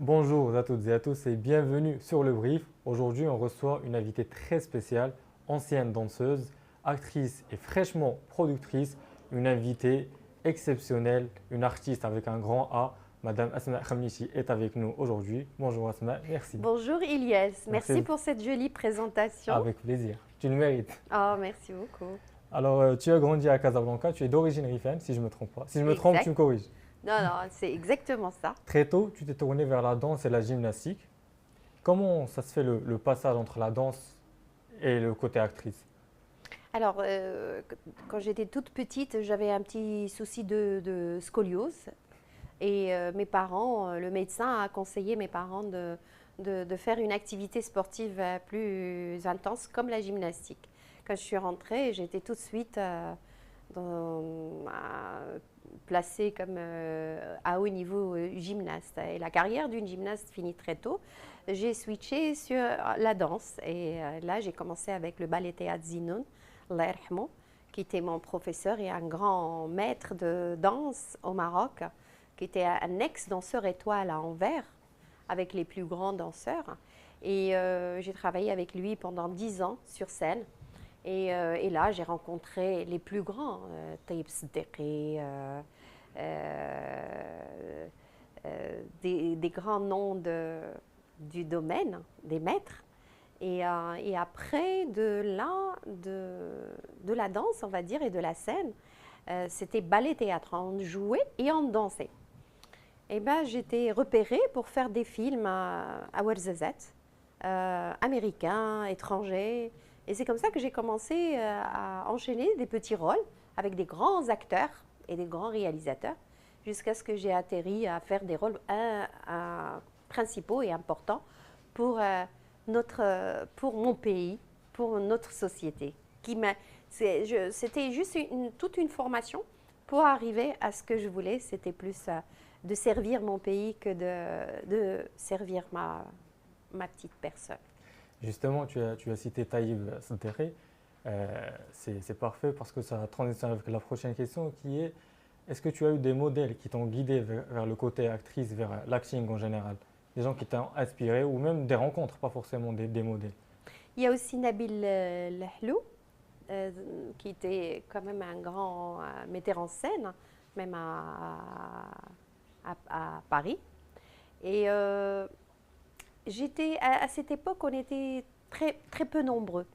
Bonjour à toutes et à tous et bienvenue sur le Brief. Aujourd'hui, on reçoit une invitée très spéciale, ancienne danseuse, actrice et fraîchement productrice, une invitée exceptionnelle, une artiste avec un grand A. Madame Asma Khamnichi est avec nous aujourd'hui. Bonjour Asma, merci. Bonjour Ilyes, merci Merci, pour cette jolie présentation. avec plaisir. Tu le mérites. Oh, merci beaucoup. Alors, tu as grandi à Casablanca, tu es d'origine rifaine, si je ne me trompe pas. Si je me trompe, tu Exact. me corriges. Non, non, c'est exactement ça. Très tôt, tu t'es tournée vers la danse et la gymnastique. Comment ça se fait le passage entre la danse et le côté actrice? Alors, quand j'étais toute petite, j'avais un petit souci de scoliose. Et mes parents, le médecin a conseillé mes parents de faire une activité sportive plus intense comme la gymnastique. Quand je suis rentrée, j'étais tout de suite placée comme à haut niveau gymnaste. Et la carrière d'une gymnaste finit très tôt. J'ai switché sur la danse et là j'ai commencé avec le ballet théâtre Zinoun, Allah yarhamou, qui était mon professeur et un grand maître de danse au Maroc, qui était un ex-danseur étoile à Anvers, avec les plus grands danseurs. Et j'ai travaillé avec lui pendant 10 ans sur scène. Et là, j'ai rencontré les plus grands, Taïb Siddiqui, des grands noms du domaine, des maîtres. Et après, de la danse, on va dire, et de la scène, c'était ballet-théâtre. On jouait et on dansait. Et ben, j'étais repérée pour faire des films à Ouarzazate, américains, étrangers. Et c'est comme ça que j'ai commencé à enchaîner des petits rôles avec des grands acteurs et des grands réalisateurs, jusqu'à ce que j'ai atterri à faire des rôles principaux et importants pour, pour mon pays, pour notre société. C'était juste toute une formation pour arriver à ce que je voulais. C'était plus de servir mon pays que de servir ma petite personne. Justement, tu as cité Taïb Siddiqui. C'est parfait parce que ça transitionne avec la prochaine question qui est est-ce que tu as eu des modèles qui t'ont guidé vers le côté actrice, vers l'acting en général? Des gens qui t'ont inspiré ou même des rencontres, pas forcément des modèles. Il y a aussi Nabil Lahlou, qui était quand même un grand metteur en scène, même à Paris. Et à cette époque, on était très, très peu nombreux.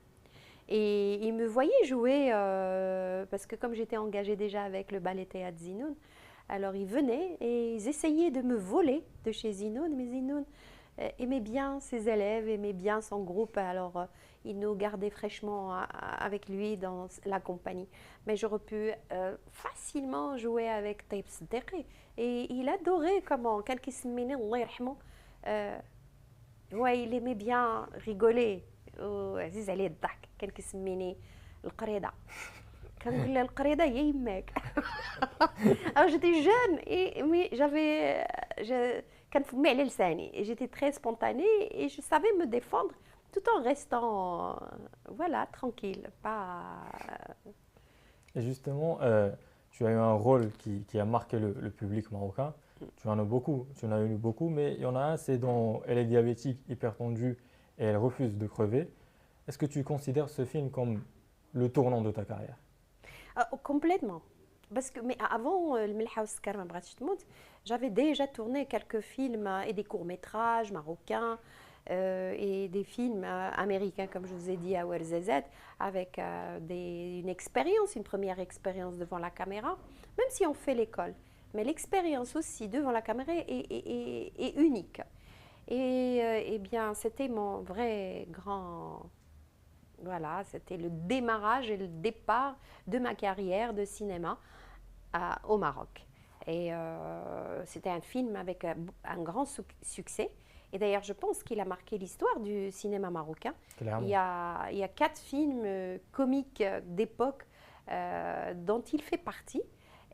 Et ils me voyaient jouer, parce que comme j'étais engagée déjà avec le ballet théâtre Zinoun, alors ils venaient et ils essayaient de me voler de chez Zinoun. Mais Zinoun aimait bien ses élèves, aimait bien son groupe, alors il nous gardait fraîchement avec lui dans la compagnie. Mais j'aurais pu facilement jouer avec Taïb Siddiqui. Et il adorait comment, quelqu'un qui se menait, Allah yarhamou, ouais, il aimait bien rigoler. عزيز عليه الضحك كان كيسميني القريضه كنقول له القريضه هي يماك. Alors j'étais jeune mais كان فمي على لساني et j'étais très spontanée et je savais me défendre tout en restant voilà tranquille pas. Et justement, tu as eu un rôle qui a marqué le public marocain. Tu en as beaucoup, tu en as eu beaucoup, mais il y en a un, c'est dans Elle est diabétique, hypertendue et elle refuse de crever. Est-ce que tu considères ce film comme le tournant de ta carrière? Complètement. Parce que, mais avant le Milha Oscar ma bratch tmout, j'avais déjà tourné quelques films et des courts-métrages marocains et des films américains, comme je vous ai dit, à Ouarzazate, avec une expérience, une première expérience devant la caméra, même si on fait l'école. Mais l'expérience aussi devant la caméra est unique. Et bien, c'était mon vrai grand. Voilà, c'était le démarrage et le départ de ma carrière de cinéma au Maroc. Et c'était un film avec un grand succès. Et d'ailleurs, je pense qu'il a marqué l'histoire du cinéma marocain. Clairement. Il y a 4 films comiques d'époque dont il fait partie.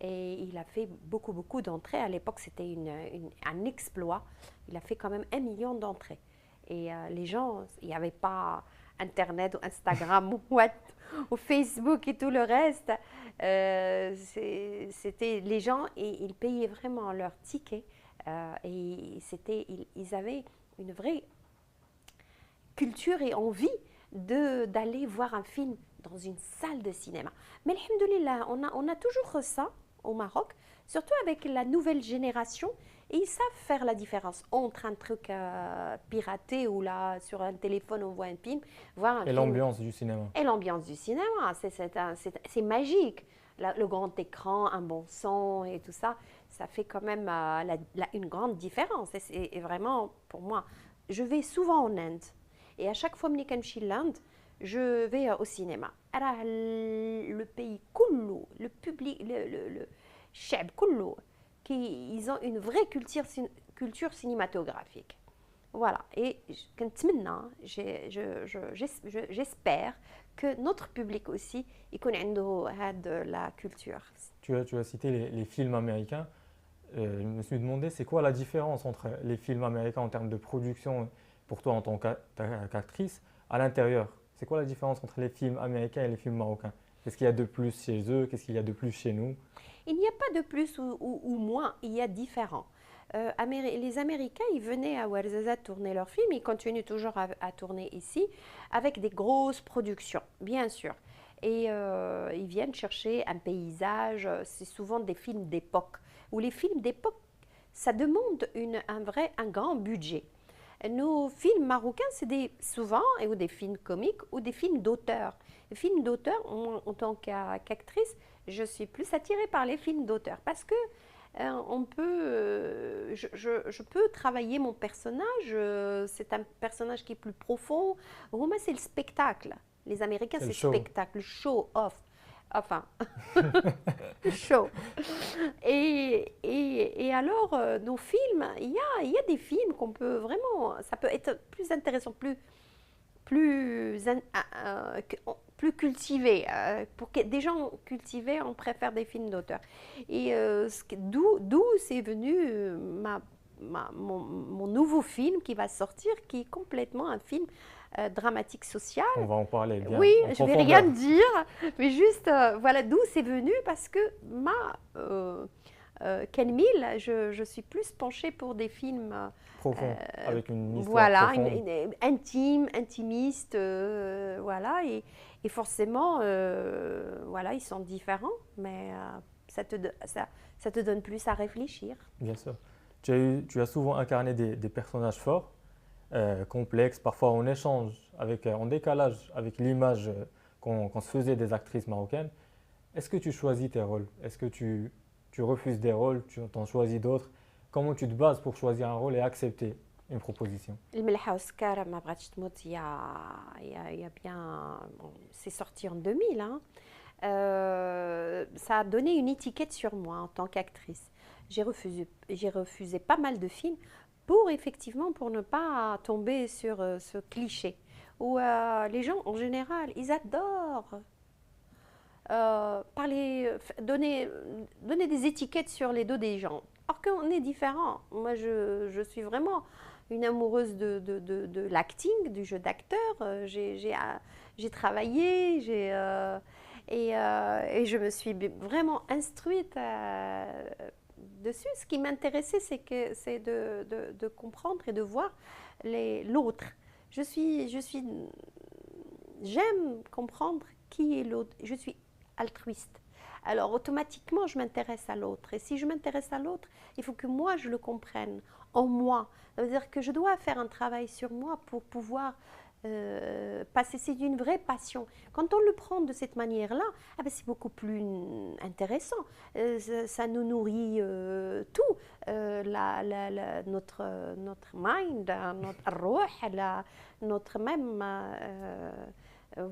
Et il a fait beaucoup, beaucoup d'entrées. À l'époque, c'était un exploit. Il a fait quand même 1 million d'entrées. Et les gens, il n'y avait pas Internet ou Instagram ou Facebook et tout le reste. C'était les gens, et ils payaient vraiment leur ticket Et ils avaient une vraie culture et envie d'aller voir un film dans une salle de cinéma. Mais alhamdoulilah, on a toujours ça au Maroc, surtout avec la nouvelle génération. Et ils savent faire la différence entre un truc piraté ou là, sur un téléphone, on voit un film, voir un Et film. l'ambiance du cinéma. Et l'ambiance du cinéma, c'est magique. Le grand écran, un bon son et tout ça, ça fait quand même une grande différence. Et vraiment, pour moi, je vais souvent en Inde. Et à chaque fois que je suis en Inde, je vais au cinéma. Alors, le pays, le public, le cheb, ils ont une vraie culture cinématographique. Voilà. Et maintenant, j'espère que notre public aussi, il connaît de la culture. Tu as cité les films américains. Je me suis demandé, c'est quoi la différence entre les films américains en termes de production pour toi en tant qu'actrice à l'intérieur? C'est quoi la différence entre les films américains et les films marocains? Qu'est-ce qu'il y a de plus chez eux? Qu'est-ce qu'il y a de plus chez nous? Il n'y a pas de plus ou moins, il y a différent. Les Américains, ils venaient à Ouarzazate tourner leurs films, ils continuent toujours à tourner ici avec des grosses productions, bien sûr. Et ils viennent chercher un paysage, c'est souvent des films d'époque. Où les films d'époque, ça demande un grand budget. Nos films marocains, c'est souvent ou des films comiques ou des films d'auteur. Les films d'auteur, en tant qu'actrice, je suis plus attirée par les films d'auteur parce que je peux travailler mon personnage. C'est un personnage qui est plus profond. Moi, c'est le spectacle. Les Américains, c'est le spectacle, le show off. Enfin, show. Et alors, nos films, il y a des films qu'on peut vraiment, ça peut être plus intéressant, plus cultivés. Pour que des gens cultivés, on préfère des films d'auteur. Et d'où c'est venu mon nouveau film qui va sortir, qui est complètement un film dramatique social. On va en parler bien. Oui, je ne vais rien dire, mais juste, voilà d'où c'est venu, parce que Ken Mill, je suis plus penchée pour des films profonds, avec une histoire voilà, profonde. intimiste, voilà, et forcément, voilà, ils sont différents, mais ça te donne plus à réfléchir. Bien sûr. Tu as souvent incarné des personnages forts, complexes, parfois en échange, en décalage avec l'image qu'on se faisait des actrices marocaines. Est-ce que tu choisis tes rôles? Est-ce que tu refuses des rôles, tu en choisis d'autres? Comment tu te bases pour choisir un rôle et accepter une proposition? الملحة والسكر ما بغاتش تموت il y a bien c'est sorti en 2000 hein. Ça a donné une étiquette sur moi en tant qu'actrice. J'ai refusé pas mal de films pour ne pas tomber sur ce cliché où les gens en général ils adorent donner des étiquettes sur les dos des gens. Alors qu'on est différents. Moi, je suis vraiment une amoureuse de l'acting, du jeu d'acteur. J'ai travaillé, et je me suis vraiment instruite dessus. Ce qui m'intéressait, c'est de comprendre et de voir l'autre. J'aime comprendre qui est l'autre. Je suis altruiste. Alors automatiquement, je m'intéresse à l'autre. Et si je m'intéresse à l'autre, il faut que moi, je le comprenne en moi. Ça veut dire que je dois faire un travail sur moi pour pouvoir passer. C'est une vraie passion. Quand on le prend de cette manière-là, ah ben c'est beaucoup plus intéressant. Ça nous nourrit tout. Notre mind, notre ruh, notre même...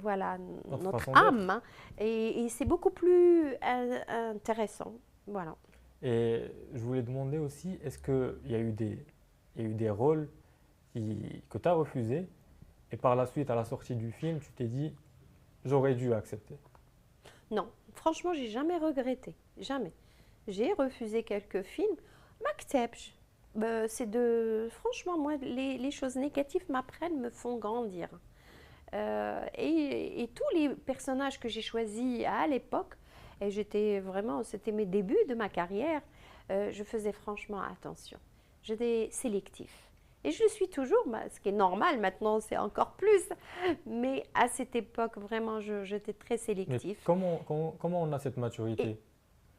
voilà, notre âme, hein, et c'est beaucoup plus intéressant. Voilà. Et je voulais demander aussi, est-ce qu'il y a eu des rôles que tu as refusés et par la suite, à la sortie du film, tu t'es dit, j'aurais dû accepter? Non, franchement, j'ai jamais regretté, jamais. J'ai refusé quelques films, m'accepte. Franchement, moi, les choses négatives m'apprennent, me font grandir. Et tous les personnages que j'ai choisis à l'époque, et c'était mes débuts de ma carrière, je faisais franchement attention. j'étais sélectif. Et je le suis toujours, ce qui est normal maintenant, c'est encore plus. Mais à cette époque, vraiment, j'étais très Mais sélectif. comment on a cette Et maturité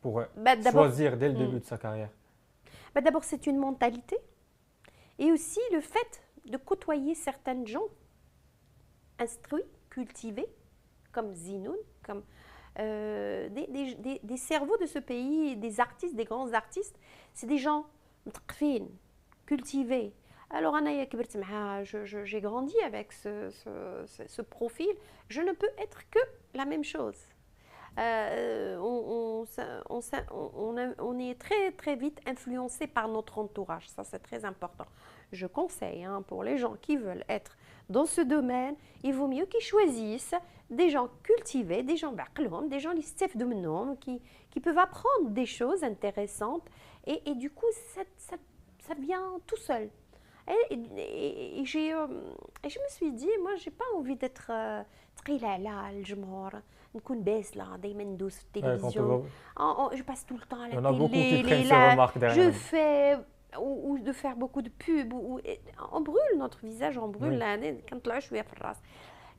pour d'abord, choisir dès le début de sa carrière? d'abord, c'est une mentalité. Et aussi le fait de côtoyer certaines gens instruits, cultivés, comme Zinoun, comme des cerveaux de ce pays, des artistes, des grands artistes. C'est des gens مثقفين, cultivés. Alors, j'ai grandi avec ce profil. Je ne peux être que la même chose. On est très très vite influencé par notre entourage. Ça, c'est très important. Je conseille pour les gens qui veulent être dans ce domaine, il vaut mieux qu'ils choisissent des gens cultivés, des gens بعقلهم, des gens qui peuvent apprendre des choses intéressantes et du coup, ça vient tout seul. Et je me suis dit, moi, j'ai pas envie d'être ثقيلة على الجمهور, نكون باسلة دايما ندوس في التلفزيون. Je passe tout le temps à la Il y en a beaucoup qui prennent télé, ces remarques je derrière. fais ou de faire beaucoup de pubs. On brûle notre visage, on brûle Oui. quand là, je suis à Ferraz.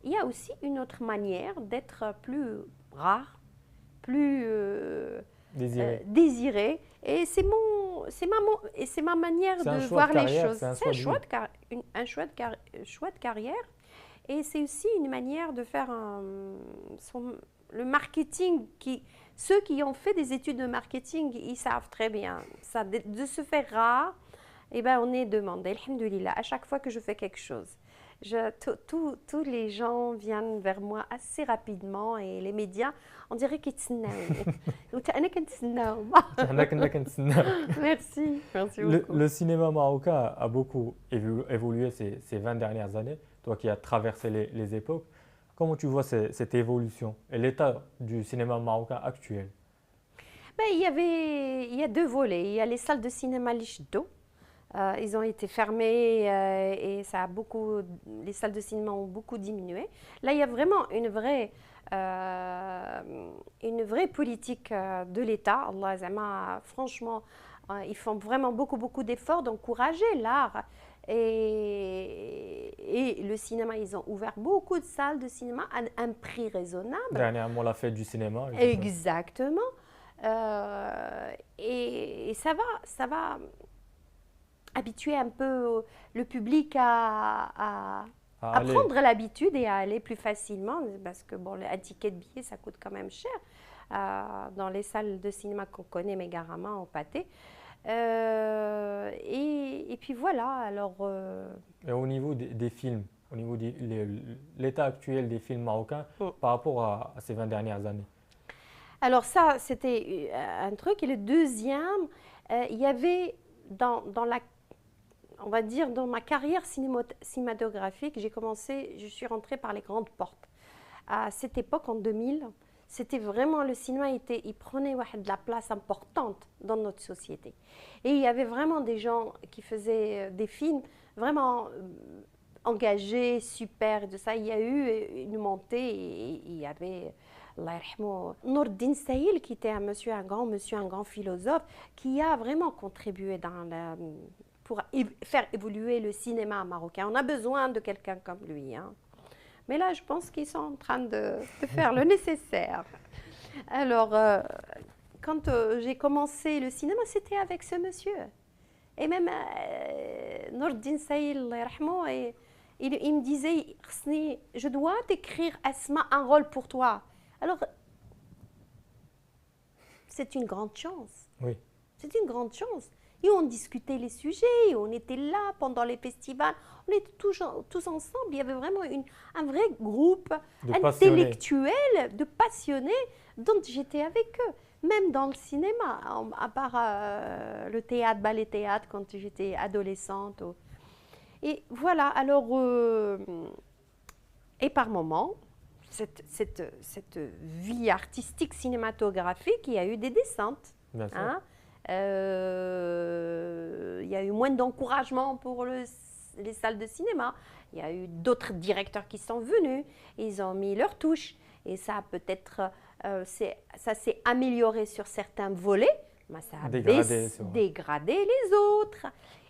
Il y a aussi une autre manière d'être plus rare, plus désiré. Et c'est ma manière C'est un de choix voir de les carrière, choses. c'est un C'est choix un de choix vie. un choix de carrière. Et c'est aussi une manière de faire le marketing. Ceux qui ont fait des études de marketing, ils savent très bien. Ça, de se faire rare, eh ben, on est demandé. Alhamdoulilah, à chaque fois que je fais quelque chose. Tous les gens viennent vers moi assez rapidement et les médias, on dirait qu'ils تسناوني. أنا كنتسناهم. إحنا كنا كنتسناو. Merci, merci beaucoup. Le cinéma marocain a beaucoup évolué ces 20 dernières années, toi qui as traversé les époques. Comment tu vois cette évolution et l'état du cinéma marocain actuel? Ben, il y a deux volets. Il y a les salles de cinéma Lichdo. Ils ont été fermés et les salles de cinéma ont beaucoup diminué. Là, il y a vraiment une vraie politique de l'État. Allah Zama, franchement, ils font vraiment beaucoup d'efforts d'encourager l'art. Et le cinéma, ils ont ouvert beaucoup de salles de cinéma à un prix raisonnable. Dernièrement, la fête du cinéma. Exactement. Et ça va habituer un peu le public à prendre l'habitude et à aller plus facilement parce que bon, un ticket de billet ça coûte quand même cher dans les salles de cinéma qu'on connaît, Megarama, au Pâté. Et puis voilà, alors... Et au niveau des films, au niveau de l'état actuel des films marocains par rapport à ces 20 dernières années? Alors ça, c'était un truc. Et le deuxième, il y avait on va dire, dans ma carrière cinématographique, je suis rentrée par les grandes portes. À cette époque, en 2000, c'était vraiment, le cinéma, il prenait de la place importante dans notre société. Et il y avait vraiment des gens qui faisaient des films vraiment engagés, super, et tout ça. Il y a eu une montée et il y avait... Nourdine Saïl, qui était un grand philosophe, qui a vraiment contribué pour faire évoluer le cinéma marocain. On a besoin de quelqu'un comme lui. Mais là, je pense qu'ils sont en train de faire le nécessaire. Alors, quand j'ai commencé le cinéma, c'était avec ce monsieur. Et même Nourdine Saïl, il me disait, je dois t'écrire, Asma, un rôle pour toi. Alors, c'est une grande chance. Oui. C'est une grande chance. Et on discutait les sujets, on était là pendant les festivals, on était tous ensemble. Il y avait vraiment un vrai groupe intellectuel, de passionnés, dont j'étais avec eux. Même dans le cinéma, à part le théâtre, ballet-théâtre, quand j'étais adolescente. Et voilà, alors, et par moments, cette vie artistique cinématographique, il y a eu des descentes. Bien sûr. Il y a eu moins d'encouragement pour les salles de cinéma. Il y a eu d'autres directeurs qui sont venus, ils ont mis leur touche. Et ça, peut-être, ça s'est amélioré sur certains volets, ça a Dégradé, c'est vrai. dégradé les autres.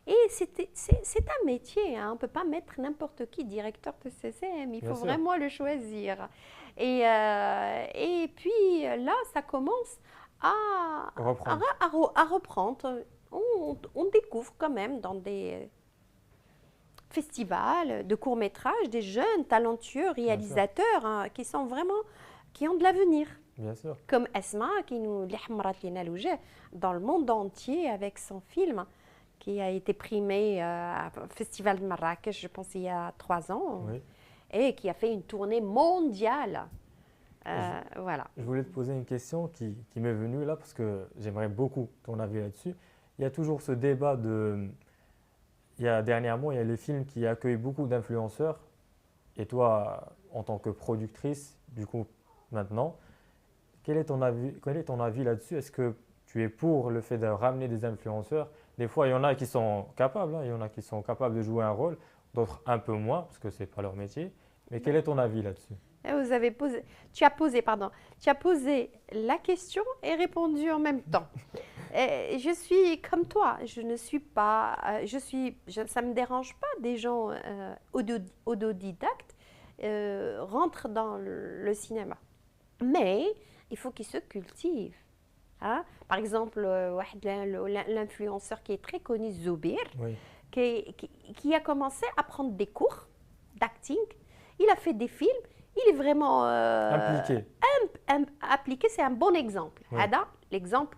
Et c'est un métier, hein. On ne peut pas mettre n'importe qui directeur de CCM, il Bien faut sûr. vraiment le choisir. Et puis là, ça commence Reprendre. à reprendre. On découvre quand même dans des festivals de courts-métrages des jeunes talentueux réalisateurs, hein, qui sont vraiment, qui ont de l'avenir. Bien sûr. Comme Esma, qui nous dans le monde entier avec son film, qui a été primé au Festival de Marrakech, je pense, il y a 3 ans, Oui. et qui a fait une tournée mondiale. Voilà. Je voulais te poser une question qui m'est venue là parce que j'aimerais beaucoup ton avis là-dessus. Il y a toujours ce débat dernièrement, il y a les films qui accueillent beaucoup d'influenceurs. Et toi, en tant que productrice, du coup, maintenant, quel est ton avis là-dessus? Est-ce que tu es pour le fait de ramener des influenceurs? Des fois, il y en a qui sont capables, hein, il y en a qui sont capables de jouer un rôle, d'autres un peu moins parce que ce n'est pas leur métier. Mais quel est ton avis là-dessus? Tu as posé la question et répondu en même temps. Je suis comme toi, je ne suis pas, ça me dérange pas des gens autodidactes rentrent dans le cinéma, mais il faut qu'ils se cultivent. Hein. Par exemple, l'influenceur qui est très connu, Zoubir, Oui, qui a commencé à prendre des cours d'acting. Il a fait des films. Il est vraiment impliqué. appliqué. C'est un bon exemple. Oui. Ada, l'exemple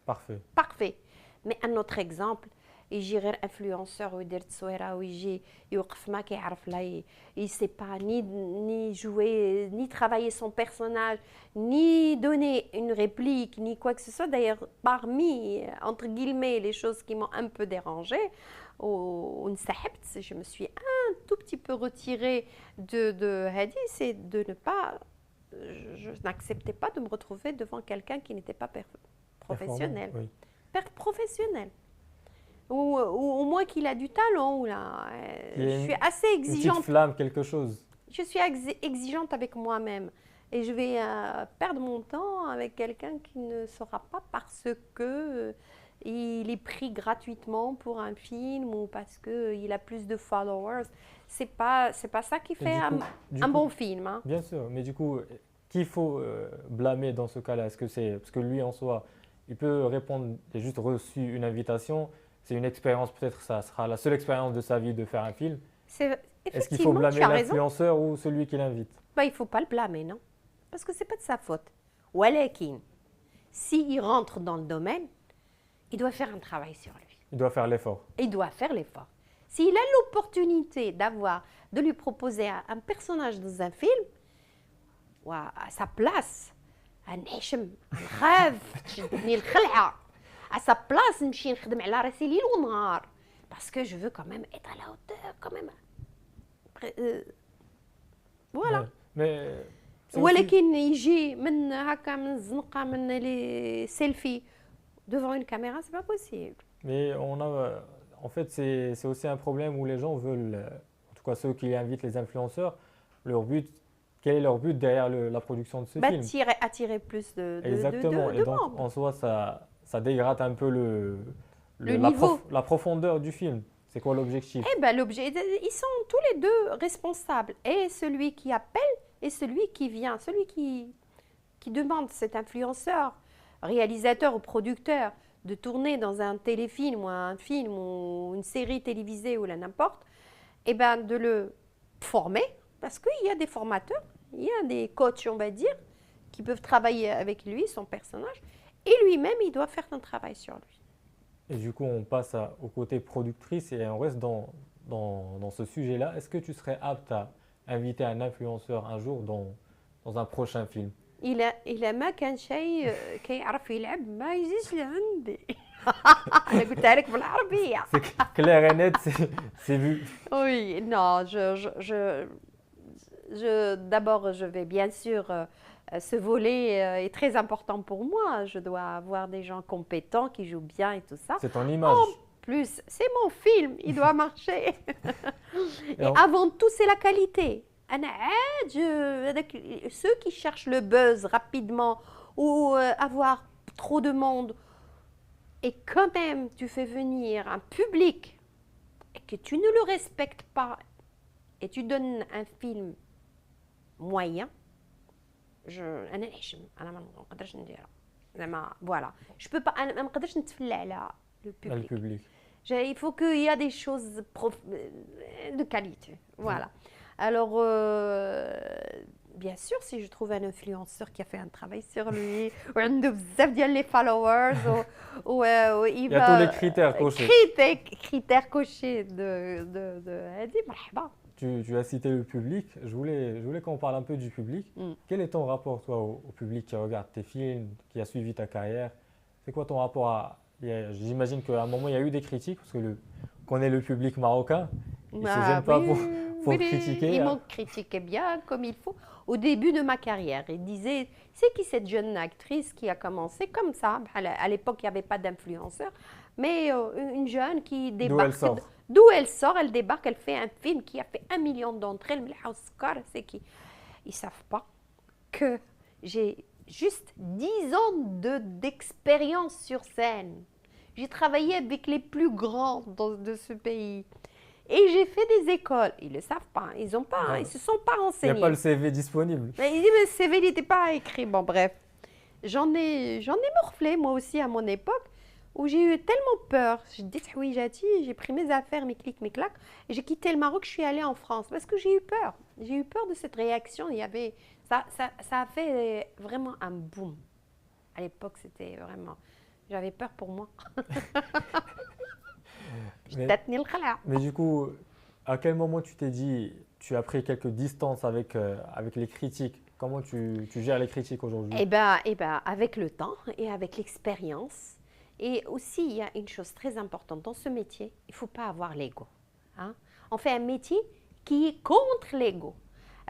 Parfait. parfait. Mais un autre exemple, يجي غير انفلونسور ويدير تصويره ويجي يوقف ما كيعرف لا il sait pas ni jouer ni travailler son personnage ni donner une réplique ni quoi que ce soit. D'ailleurs, parmi entre guillemets les choses qui m'ont un peu dérangée, je me suis un tout petit peu retirée de Hadi, c'est de ne pas, je n'acceptais pas de me retrouver devant quelqu'un qui n'était pas professionnel. Oui. Professionnel. Ou au moins qu'il a du talent. Là. Je suis assez Une petite exigeante. flamme, quelque chose. Je suis exigeante avec moi-même. Et je vais perdre mon temps avec quelqu'un qui ne saura pas parce que il est pris gratuitement pour un film ou parce qu'il a plus de followers. C'est pas ça qui fait un bon film. Hein. Bien sûr, mais du coup, qu'il faut blâmer dans ce cas-là? Est-ce que c'est parce que lui en soi, il peut répondre, il a juste reçu une invitation, c'est une expérience, peut-être ça sera la seule expérience de sa vie de faire un film. Est-ce qu'il faut blâmer l'influenceur ou celui qui l'invite? Il ne faut pas le blâmer, non? Parce que ce n'est pas de sa faute. Walakin, s'il rentre dans le domaine, il doit faire un travail sur lui. Il doit faire l'effort. Il doit faire l'effort. S'il a l'opportunité de lui proposer un personnage dans un film, à sa place, un rêve, à sa place, نمشي نخدم على راسي ليل ونهار parce que je veux quand même être à la hauteur quand même. Voilà. Mais ولكن يجي من هكا من الزنقه من لي سيلفي devant une caméra, c'est pas possible. Mais en fait, c'est aussi un problème où les gens veulent, en tout cas ceux qui invitent les influenceurs, quel est leur but derrière la production de ce film? Attirer plus de Exactement. Et donc, membres. en soi, ça dégrade un peu niveau. la profondeur du film. C'est quoi l'objectif? Ils sont tous les deux responsables. Et celui qui appelle et celui qui vient. Celui qui demande, cet influenceur, réalisateur ou producteur, de tourner dans un téléfilm ou un film ou une série télévisée ou n'importe, de le former. Parce qu'il y a des formateurs, il y a des coachs, on va dire, qui peuvent travailler avec lui, son personnage. Et lui-même, il doit faire un travail sur lui. Et du coup, on passe au côté productrice et on reste dans ce sujet-là. Est-ce que tu serais apte à inviter un influenceur un jour dans un prochain film? إلا ما كان شيء كيعرف يلعب ما يجيش لعندي. أنا قلتها لك بالعربية. C'est clair et net, c'est vu. Oui, non, d'abord, je vais bien sûr, ce volet est très important pour moi. Je dois avoir des gens compétents qui jouent bien et tout ça. C'est ton image. En plus, c'est mon film, il doit marcher. Et avant tout, c'est la qualité. Ceux qui cherchent le buzz rapidement ou avoir trop de monde et quand même tu fais venir un public et que tu ne le respectes pas et tu donnes un film moyen, انا نحشم انا ما نقدرش نديرها زعما فوالا جو بو با انا ما نقدرش نتفلى على لو Le بوبليك. public. Il faut qu'il y a des choses de qualité. Voilà. Alors, bien sûr, si je trouve un influenceur qui a fait un travail sur lui, ou un de les followers, ou il Il y a tous les critères cochés. Critères cochés هذه مرحبا. Tu as cité le public. Je voulais qu'on parle un peu du public. Quel est ton rapport, toi, au public qui regarde tes films, qui a suivi ta carrière? C'est quoi ton rapport à... J'imagine qu'à un moment, il y a eu des critiques, parce que on connaît le public marocain. Il ne se gêne pas pour critiquer. Ils m'ont critiqué bien, comme il faut. Au début de ma carrière, ils disaient, c'est qui cette jeune actrice qui a commencé comme ça? À l'époque, il n'y avait pas d'influenceur, mais une jeune qui débarque. D'où elle sort, elle débarque, elle fait un film qui a fait 1 million d'entrées. Le Milha Oscar, c'est qui? Ils ne savent pas que j'ai juste 10 ans d'expérience sur scène. J'ai travaillé avec les plus grands de ce pays. Et j'ai fait des écoles. Ils ne le savent pas. Ils ne se sont pas renseignés. Il n'y a pas le CV disponible. Mais ils disent, mais le CV n'était pas écrit. Bon, bref. J'en ai morflé, moi aussi, à mon époque, où j'ai eu tellement peur. J'ai dit, oui, j'ai pris mes affaires, mes clics, mes claques, et j'ai quitté le Maroc, je suis allée en France. Parce que j'ai eu peur. J'ai eu peur de cette réaction. Il y avait... Ça a fait vraiment un boom. À l'époque, c'était vraiment... J'avais peur pour moi. Mais du coup, à quel moment tu t'es dit, tu as pris quelques distances avec les critiques? Comment tu gères les critiques aujourd'hui? Eh ben, avec le temps et avec l'expérience. Et aussi, il y a une chose très importante dans ce métier, il ne faut pas avoir l'ego. Hein? On fait un métier qui est contre l'ego.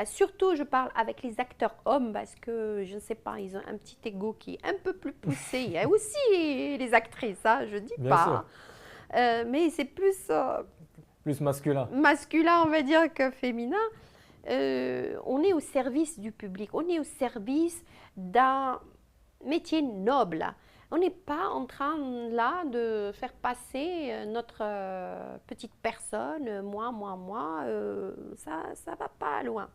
Surtout, je parle avec les acteurs hommes parce que, je ne sais pas, ils ont un petit ego qui est un peu plus poussé. Il y a aussi les actrices, hein, je ne dis Bien pas. sûr. Mais c'est plus... plus masculin. Masculin, on va dire, que féminin. On est au service du public. On est au service d'un métier noble. On n'est pas en train là de faire passer notre petite personne, moi, ça va pas loin.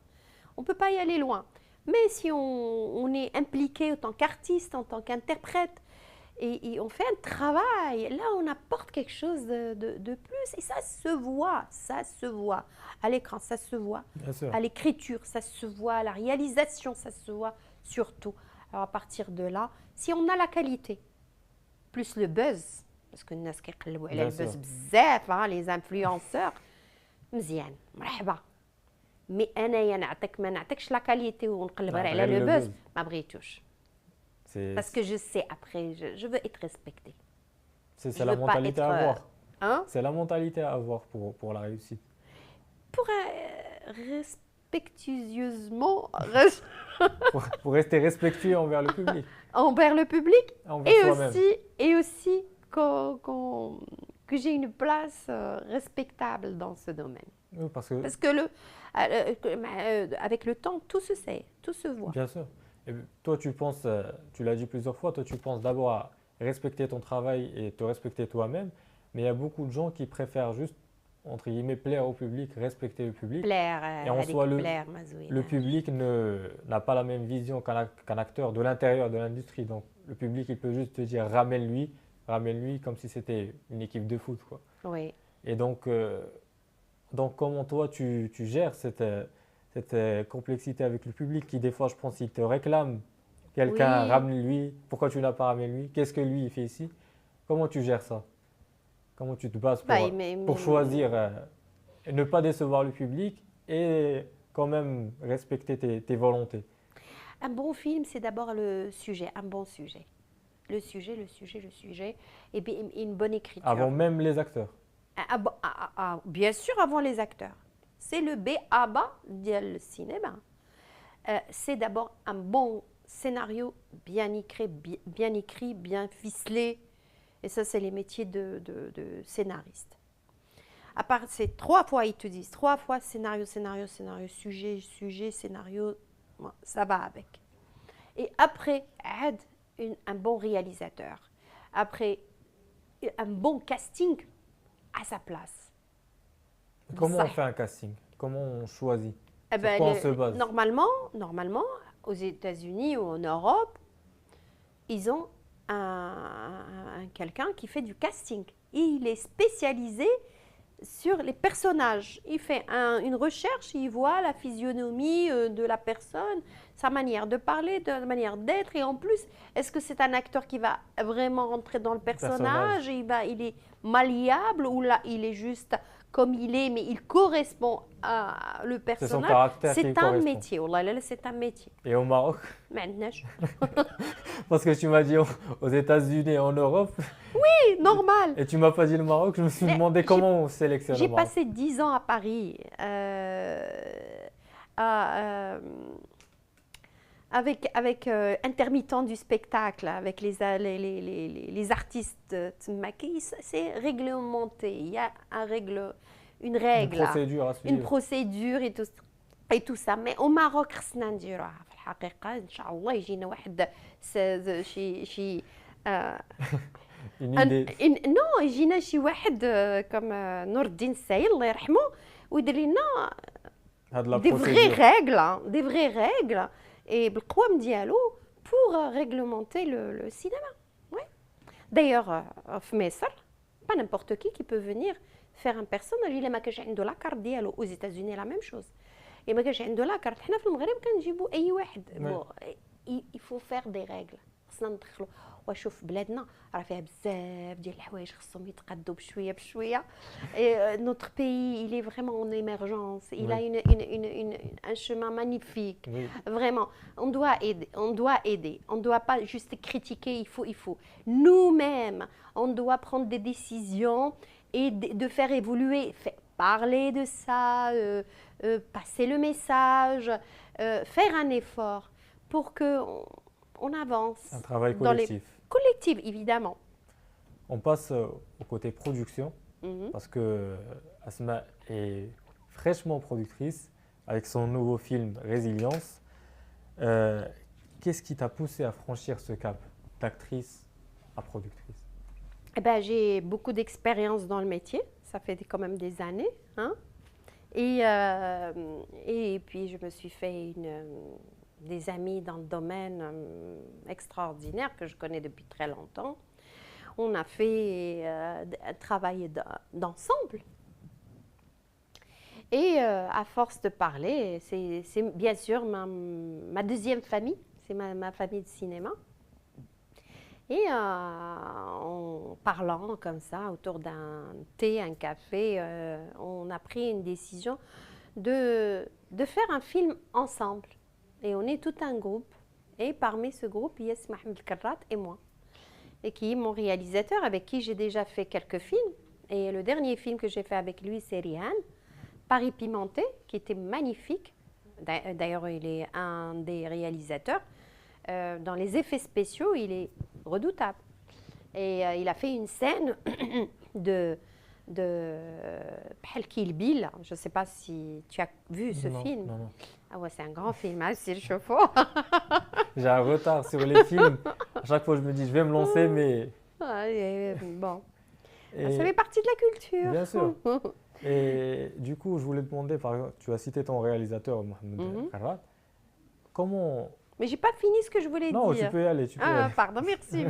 On ne peut pas y aller loin. Mais si on est impliqué en tant qu'artiste, en tant qu'interprète, et on fait un travail, là on apporte quelque chose de plus et ça se voit. À l'écran, ça se voit. À l'écriture, ça se voit. À la réalisation, ça se voit surtout. Alors à partir de là, si on a la qualité, plus le buzz, parce que الناس كيقلبوا على البuzz بزاف, les influenceurs, مزيان, مرحبا. مي انايا ما نعطيكش لا كاليتي ونقلب غير على لو بوز ما بغيتوش. Parce que je sais après, je veux être respectée. C'est la mentalité à avoir. Hein? C'est la mentalité à avoir pour la réussite. Pour respectueusement... pour rester respectueux envers le public. Envers le public envers et aussi que j'ai une place respectable dans ce domaine. Oui, parce que avec le temps, tout se sait, tout se voit. Bien sûr. Et toi, tu l'as dit plusieurs fois, toi tu penses d'abord à respecter ton travail et te respecter toi-même, mais il y a beaucoup de gens qui préfèrent juste, entre guillemets, plaire au public, respecter le public. Et en soi, le public n'a pas la même vision qu'un acteur de l'intérieur de l'industrie. Donc le public, il peut juste te dire ramène-lui comme si c'était une équipe de foot, quoi. Oui. Et donc comment toi tu gères cette complexité avec le public qui, des fois, je pense, il te réclame quelqu'un, oui. Ramène-lui, pourquoi tu n'as pas ramené lui, qu'est-ce que lui il fait ici? Comment tu gères ça? Comment tu te bases pour choisir ne pas décevoir le public et quand même respecter tes volontés? Un bon film, c'est d'abord le sujet, un bon sujet. Le sujet, et puis une bonne écriture. Avant même les acteurs? Bien sûr, avant les acteurs. C'est le B.A.B.A. du cinéma. C'est d'abord un bon scénario bien écrit, bien ficelé. Et ça, c'est les métiers de scénariste. À part ces 3 fois, ils te disent 3 fois scénario, sujet, scénario, ça va avec. Et après, un bon réalisateur. Après, un bon casting à sa place. Comment on صح. fait un casting? Comment on choisit? Eh Sur ben, quoi on se base? normalement, aux États-Unis ou en Europe, ils ont quelqu'un qui fait du casting. Et il est spécialisé sur les personnages. Il fait une recherche, il voit la physionomie de la personne, sa manière de parler, de la manière d'être. Et en plus, est-ce que c'est un acteur qui va vraiment rentrer dans le personnage et il est malléable ou là, il est juste comme il est, mais il correspond à le C'est son personnage. caractère qui C'est un correspond. métier. Wallah, là, c'est un métier. Et au Maroc? ما عندناش. Parce que tu m'as dit aux États-Unis et en Europe, Oui, normal. et tu m'as pas dit le Maroc, je me suis Mais demandé comment on sélectionne J'ai au Maroc. passé 10 ans à Paris à, avec intermittents du spectacle, avec les artistes. C'est réglementé. Il y a une Une règle, procédure à une suivre. procédure et tout ça. Mais au Maroc, خصنا نديروها في الحقيقة إن شاء الله يجينا واحد شي Une idée. نو يجينا شي واحد كم نور الدين السعيد الله يرحمه ويدير لنا هاد لا دي فغي procédure. رègles دي فغي رègles et بالقوام ديالو pour réglementer le cinéma. Ouais. D'ailleurs في مصر pas n'importe qui peut venir faire un personnage الا ما كانش عنده لا كارت ديالو. aux États-Unis la même chose. et ما كانش عنده لا كارت حنا في المغرب كنجيبوا اي واحد. il faut faire des règles. خصنا ندخلوا وشوف بلادنا راه فيها بزاف ديال الحوايج خصهم يتقادوا بشويه بشويه. notre pays il est vraiment en émergence. Il a un chemin magnifique. Oui. Vraiment, on doit aider. On ne doit pas juste critiquer, il faut. Nous-mêmes, on doit prendre des décisions et de faire évoluer, parler de ça, passer le message, faire un effort pour que on avance. Un travail collectif. Collectif, évidemment. On passe au côté production, Mhm. parce que Asma est fraîchement productrice avec son nouveau film Résilience. Qu'est-ce qui t'a poussé à franchir ce cap d'actrice à productrice? Eh ben, j'ai beaucoup d'expérience dans le métier, ça fait quand même des années. Hein? Et puis je me suis fait des amis dans le domaine extraordinaire que je connais depuis très longtemps. On a fait travailler d'ensemble. Et à force de parler, c'est bien sûr ma deuxième famille, c'est ma famille de cinéma. Et en parlant comme ça autour d'un thé, un café, on a pris une décision de faire un film ensemble. Et on est tout un groupe. Et parmi ce groupe, il y a Mohamed Karrat et moi. Et qui est mon réalisateur, avec qui j'ai déjà fait quelques films. Et le dernier film que j'ai fait avec lui, c'est Rihan, Paris Pimenté, qui était magnifique. D'ailleurs, il est un des réalisateurs. Dans les effets spéciaux, il est redoutable. Et il a fait une scène de Kill Bill. Je ne sais pas si tu as vu ce film. Non. Ah ouais, c'est un grand film, hein, c'est le chauffe-eau. J'ai un retard sur les films. À chaque fois, je me dis, je vais me lancer, mais... Bon, Et- ça fait partie de la culture. Bien sûr. Et du coup, je voulais te demander, par exemple, tu as cité ton réalisateur, Mohamed Karrat. Comment... Mais j'ai pas fini ce que je voulais Non, dire. tu peux y aller, tu peux y Ah, aller. pardon, merci.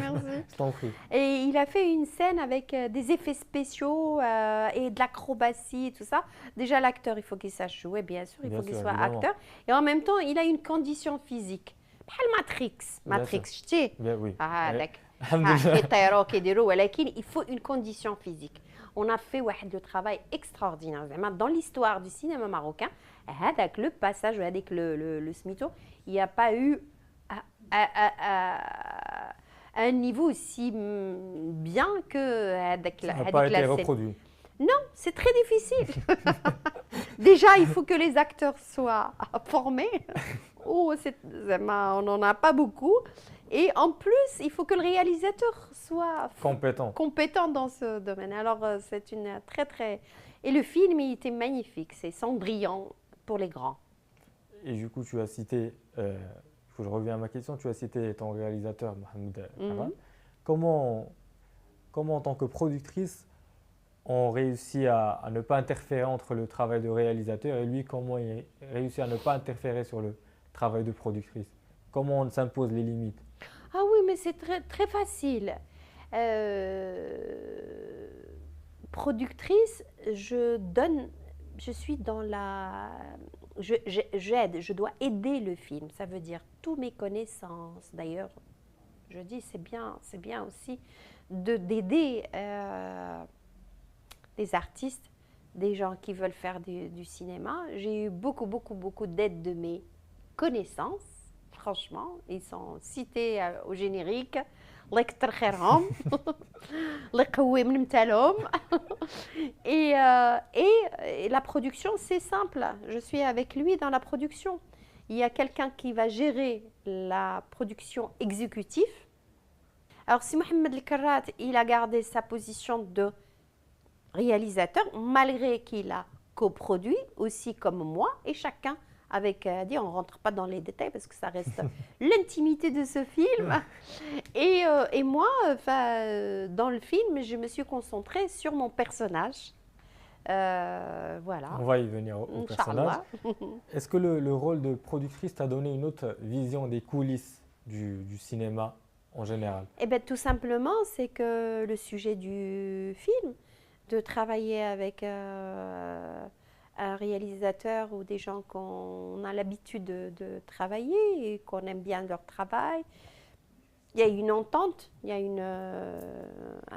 Je t'en prie. Et il a fait une scène avec des effets spéciaux et de l'acrobatie et tout ça. Déjà, l'acteur, il faut qu'il sache jouer, bien sûr, il Bien faut qu'il sûr, soit évidemment. acteur. Et en même temps, il a une condition physique. بحال Matrix. Bien Matrix, sûr. شتي؟ Bien, oui. هذاك. Alhamdulillah. كيطيروا كيديروا ولكن il faut une condition physique. On a fait واحد le travail extraordinaire زعما dans l'histoire du cinéma marocain. هذاك le passage avec le Smito, il n'y a pas eu un niveau aussi bien que Ça n'a pas été la scène. reproduit. Non, c'est très difficile. Déjà, il faut que les acteurs soient formés. On n'en a pas beaucoup. Et en plus, il faut que le réalisateur soit compétent dans ce domaine. Alors, c'est une très... Et le film, il était magnifique. C'est Cendrillon pour les grands. Et du coup, tu as cité, je reviens à ma question, tu as cité ton réalisateur, Mohamed Karrat. Comment comment en tant que productrice, on réussit à ne pas interférer entre le travail de réalisateur et lui, comment il réussit à ne pas interférer sur le travail de productrice? Comment on s'impose les limites? Ah oui, mais c'est très, très facile. Euh, Productrice, je suis dans la, j'aide, je dois aider le film. Ça veut dire toutes mes connaissances. D'ailleurs, je dis c'est bien aussi d'aider des artistes, des gens qui veulent faire du cinéma. J'ai eu beaucoup d'aide de mes connaissances. Franchement, ils sont cités au générique. الله يكثر خيرهم الله يقوي من متالهم. Et la production, c'est simple. Je suis avec lui dans la production. Il y a quelqu'un qui va gérer la production exécutive. Alors, si Mohamed El Karrat, il a gardé sa position de réalisateur, malgré qu'il a coproduit aussi comme moi, et chacun avec on ne rentre pas dans les détails parce que ça reste l'intimité de ce film. Et moi, dans le film, je me suis concentrée sur mon personnage. Voilà. On va y venir au personnage. Est-ce que le rôle de productrice t'a donné une autre vision des coulisses du cinéma en général? Eh bien, tout simplement, c'est que le sujet du film, de travailler avec un réalisateur ou des gens qu'on a l'habitude de travailler et qu'on aime bien leur travail. Il y a une entente, il y a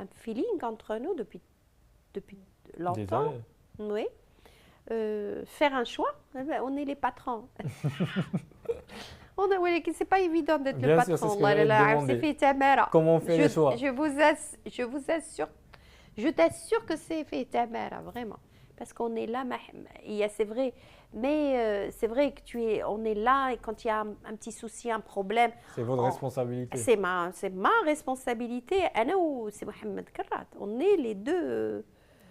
un feeling entre nous depuis longtemps. Oui. Faire un choix, on est les patrons. C'est pas évident d'être le patron. Comment on fait les choix? Je t'assure que c'est fait Tamara, vraiment. Parce qu'on est là, c'est vrai, mais c'est vrai que on est là et quand il y a un petit souci, un problème. C'est votre responsabilité. C'est ma responsabilité. Anna ou c'est Mohamed Karrat. On est les deux.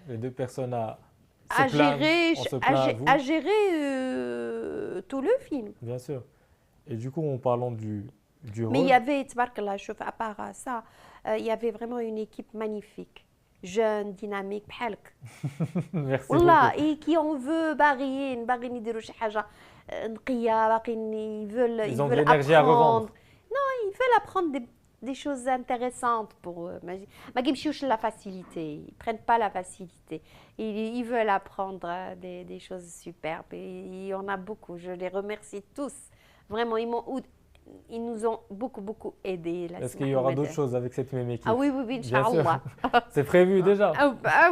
Les deux personnes à gérer tout le film. Bien sûr. Et du coup, en parlant du rôle. Mais il y avait, à part ça, il y avait vraiment une équipe magnifique. Jeune, dynamique, بحالك. Merci والله beaucoup. et qui en veut باغيين يديروا شي حاجه نقيه باغيين ils ont de l'énergie à revendre. Non, ils veulent apprendre des choses intéressantes pour eux. ما كيمشيوش la facilité, ils prennent pas la facilité. Ils veulent apprendre des choses superbes et il y en a beaucoup. Je les remercie tous. Vraiment, ils nous ont beaucoup aidés. Est-ce qu'il y aura d'autres choses avec cette même équipe? Ah oui, Inch'Allah. C'est prévu déjà?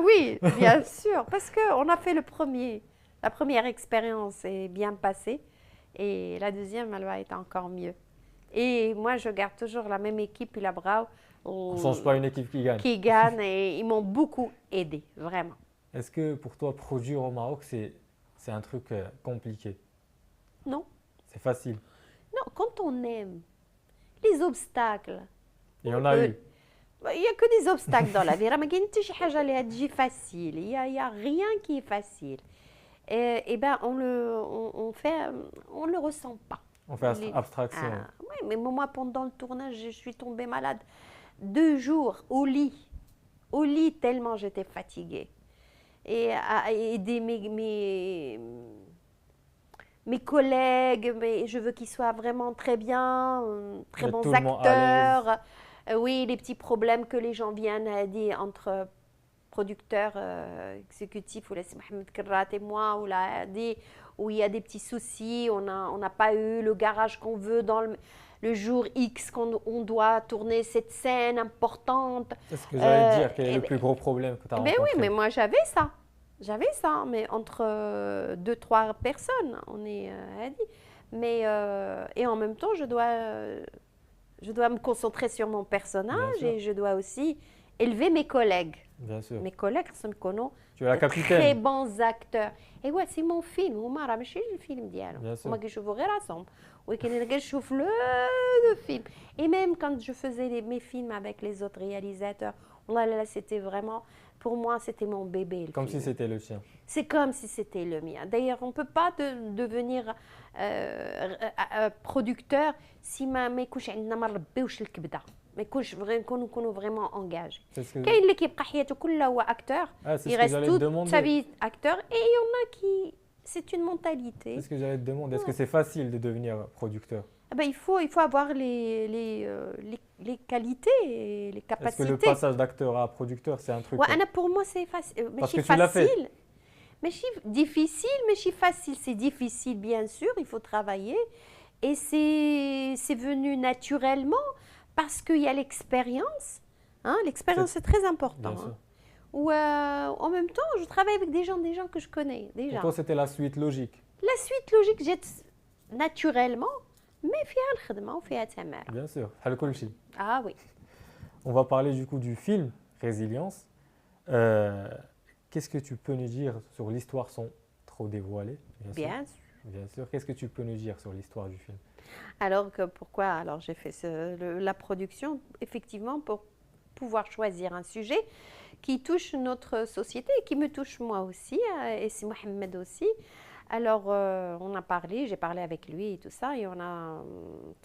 Oui, bien sûr, parce qu'on a fait la première expérience est bien passée et la deuxième, elle va être encore mieux. Et moi, je garde toujours la même équipe, la Brau. On ne change pas une équipe qui gagne. Qui gagne et ils m'ont beaucoup aidé, vraiment. Est-ce que pour toi, produire au Maroc, c'est un truc compliqué? Non. C'est facile? Non, quand on aime les obstacles. Et on a eu. Il n'y a que des obstacles dans la vie. C'est facile. Il n'y a rien qui est facile. Et ben, on le ressent pas. On fait abstraction. Oui, mais moi, pendant le tournage, je suis tombée malade. 2 jours au lit. Au lit, tellement j'étais fatiguée. Et à aider mes collègues, mais je veux qu'ils soient vraiment très bien, très bons acteurs. Oui, les petits problèmes que les gens viennent dire entre producteurs exécutifs, ou c'est Mohamed Karrat et moi, où il y a des petits soucis, on n'a pas eu le garage qu'on veut dans le jour X, qu'on doit tourner cette scène importante. C'est ce que j'allais dire, quel est le plus gros problème que tu as rencontré? Mais oui, mais moi j'avais ça. Mais entre 2-3 personnes, on est mais et en même temps, je dois me concentrer sur mon personnage et je dois aussi élever mes collègues. Bien sûr. Mes collègues sont tu es la capitaine. Très bons acteurs. Et ouais, c'est mon film. هما ماشي le film ديالهم. Bien sûr. هما كيشوفوا غير راسهم. وكاين كيشوف le film. Et même quand je faisais mes films avec les autres réalisateurs, là, c'était vraiment, pour moi, c'était mon bébé. Comme si c'était le tien. C'est comme si c'était le mien. D'ailleurs, on ne peut pas devenir producteur si ما يكونش عندنا ما نربيوش الكبده. ما يكونش نكونوا vraiment engagés. C'est ce que, كاين اللي كيبقى حياته كلها هو acteur, ah, c'est il ce que reste j'allais te toute sa demander. vie acteur, et il y en a qui c'est une mentalité. C'est ce que j'allais te demander. Est-ce que c'est facile de devenir producteur? Ah ben, il faut avoir les qualités et les Est-ce que capacités. le passage d'acteur à producteur, c'est un truc Ouais, Anna, pour moi, c'est facile. Parce Mais que tu l'as fait. facile. Mais difficile, mais c'est facile. C'est difficile, bien sûr, il faut travailler. Et c'est venu naturellement parce qu'il y a l'expérience. Hein, l'expérience, c'est très important. Bien sûr. Hein. Ou en même temps, je travaille avec des gens que je connais déjà. Pour toi, c'était la suite logique. La suite logique, j'ai naturellement, mais فيها الخدمة وفيها التمارين. Bien sûr. بحال كلشي. Ah oui. On va parler du coup du film Résilience. Qu'est-ce que tu peux nous dire sur l'histoire sans trop dévoiler? Bien sûr. Bien sûr. Qu'est-ce que tu peux nous dire sur l'histoire du film? Alors pourquoi alors j'ai fait la production effectivement pour pouvoir choisir un sujet qui touche notre société et qui me touche moi aussi et c'est Mohamed aussi. Alors on a parlé, j'ai parlé avec lui et tout ça et on a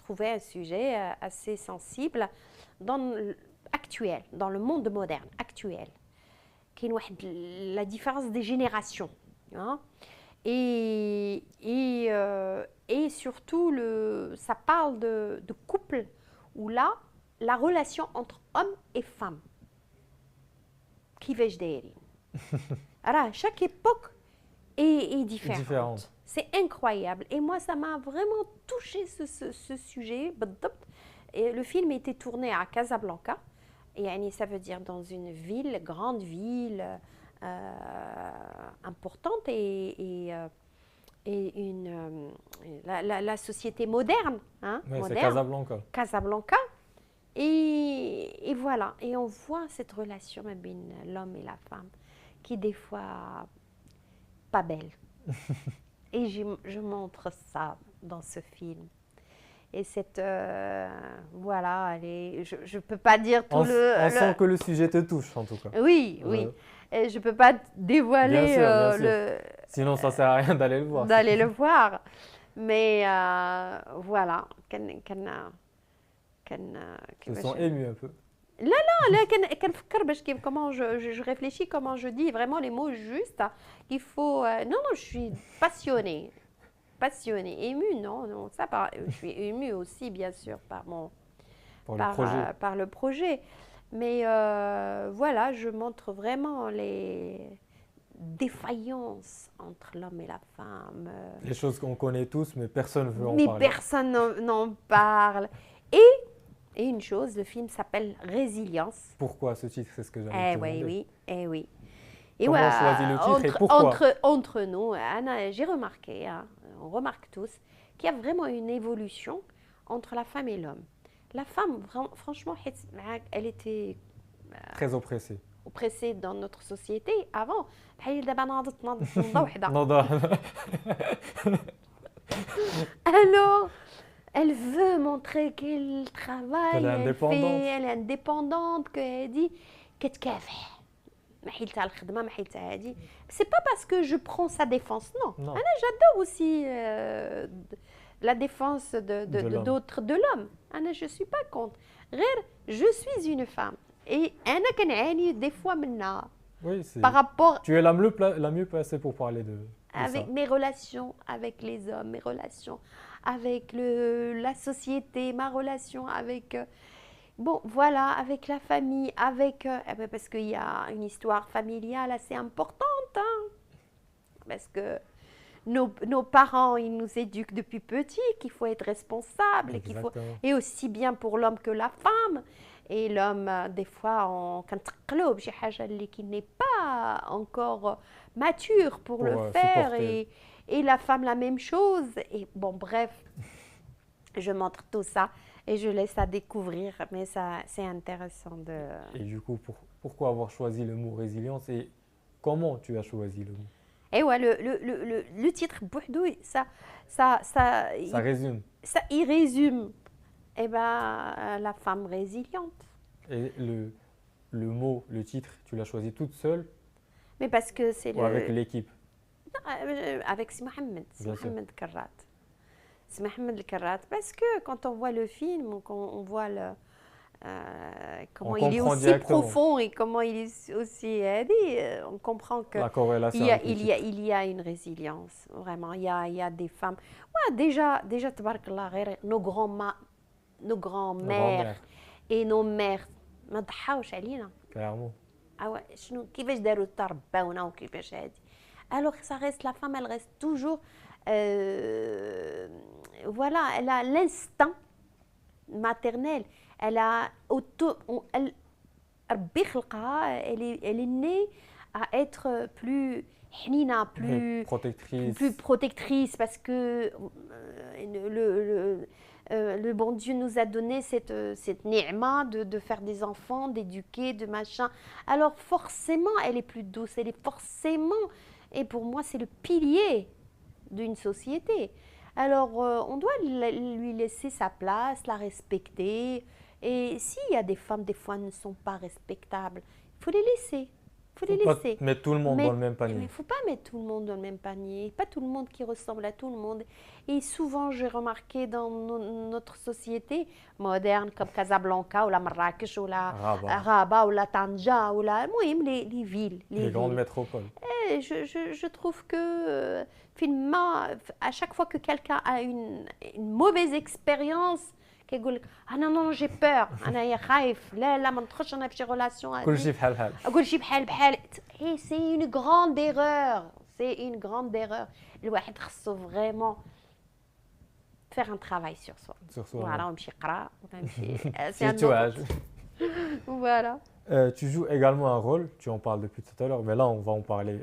trouvé un sujet assez sensible actuel, dans le monde moderne actuel. Qui est la différence des générations. Hein? Et surtout, ça parle de couple où là, la relation entre homme et femme. كيفاش دايرين. Alors, chaque époque est différente. C'est incroyable. Et moi, ça m'a vraiment touché ce sujet. Et le film a été tourné à Casablanca. Et ça veut dire dans une ville, grande ville, importante et la société moderne. Hein, Ouais, moderne. c'est Casablanca. Casablanca. Et voilà. Et on voit cette relation entre l'homme et la femme qui est des fois pas belle. Et je montre ça dans ce film. Et cette voilà, je ne peux pas dire tout On sent que le sujet te touche en tout cas. Oui, oui. Et je ne peux pas dévoiler bien sûr. Sinon, ça ne sert à rien d'aller le voir. D'aller le voir. Mais voilà. Je me sens ému un peu. Là, comment je réfléchis, comment je dis vraiment les mots justes. Il faut. Non, je suis passionnée. Émue, non, je suis émue aussi, bien sûr, par le projet. Mais voilà, je montre vraiment les défaillances entre l'homme et la femme. Les choses qu'on connaît tous, mais personne ne veut en parler. Mais personne n'en parle. Et une chose, le film s'appelle Résilience. Pourquoi ce titre? C'est ce que j'allais te demander. Oui. Et comment on choisit le titre et pourquoi? Entre nous, Anna, j'ai remarqué, hein, on remarque tous, qu'il y a vraiment une évolution entre la femme et l'homme. La femme, franchement, elle était très oppressée. Oppressée dans notre société avant. Alors, elle veut montrer qu'elle travaille, elle est indépendante, qu'elle dit كتكافح. C'est pas parce que je prends sa défense, non. J'adore aussi la défense de l'homme. Je ne suis pas contre. Je suis une femme. Et des fois maintenant, oui, par rapport... Tu es la mieux placée pour parler de avec ça. Mes relations avec les hommes, mes relations avec la société, ma relation avec... Bon, voilà, avec la famille, parce qu'il y a une histoire familiale assez importante. Hein, parce que nos parents, ils nous éduquent depuis petits qu'il faut être responsable. Et aussi bien pour l'homme que la femme. Et l'homme, des fois, qui n'est pas encore mature pour le faire. Et la femme, la même chose. Et bon, bref, je montre tout ça. Et je laisse à découvrir, mais ça, c'est intéressant de... Et du coup, pourquoi avoir choisi le mot résilience et comment tu as choisi le mot? Et ouais, le titre, ça résume. Il résume la femme résiliente. Et le mot, le titre, tu l'as choisi toute seule? Mais parce que c'est avec l'équipe? Non, avec Mohamed Karrat. C'est Mohamed El Karrat, parce que quand on voit le film, quand on voit comment On il est comprend aussi directement profond et comment il est aussi on comprend que la corrélation avec le titre. il y a une résilience, vraiment. Il y a des femmes. Ouais, déjà, tabarakallah, غير nos La grands-mères grand-mère, et nos mères ما ضحاوش علينا. clairement. شنو كيفاش داروا ترباونا وكيفاش هادي. Alors ça reste la femme, elle reste toujours voilà, elle a l'instinct maternel. Elle a ربي خلقها, elle est née à être plus حنينة, plus protectrice parce que le bon Dieu nous a donné cette ni'ma de faire des enfants, d'éduquer, de machin. Alors forcément, elle est plus douce, elle est forcément, et pour moi, c'est le pilier d'une société. Alors, on doit lui laisser sa place, la respecter. Et s'il y a des femmes, des fois, ne sont pas respectables, il faut les laisser. Il faut les laisser. Pas mettre tout le monde dans le même Mais il panier. ne faut pas mettre tout le monde dans le même panier. Pas tout le monde qui ressemble à tout le monde. Et souvent, j'ai remarqué dans notre société moderne, comme Casablanca, ou la Marrakech, ou la Rabat, ou la Tanja, ou la... les villes. Les grandes métropoles. Et je trouve que finalement, à chaque fois que quelqu'un a une mauvaise expérience, كيقول لك non j'ai peur انايا خايف لا ما ندخلش انا في شي relation كل شيء بحال بحال. كل شيء بحال et c'est une grande erreur, c'est une grande erreur. الواحد خصو vraiment faire un travail sur soi. Sur soi. Voilà, ونمشي يقرا ونمشي voilà. Tu joues également un rôle, tu en parles depuis tout à l'heure, mais là on va en parler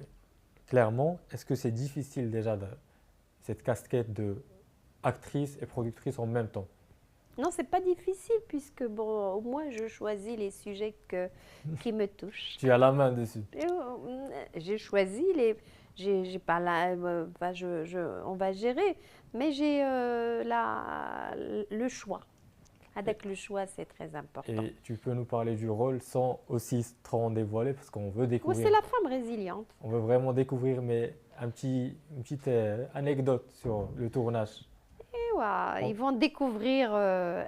clairement. Est-ce que c'est difficile déjà cette casquette de actrice et productrice en même temps? Non, c'est pas difficile puisque bon, au moins je choisis les sujets qui me touchent. Tu as la main dessus. J'ai choisi j'ai pas la, on va gérer, mais j'ai le choix. Avec le choix, c'est très important. Et tu peux nous parler du rôle sans aussi trop en dévoiler parce qu'on veut découvrir. C'est la femme résiliente. On veut vraiment découvir, mais une petite anecdote sur le tournage. Ils vont découvrir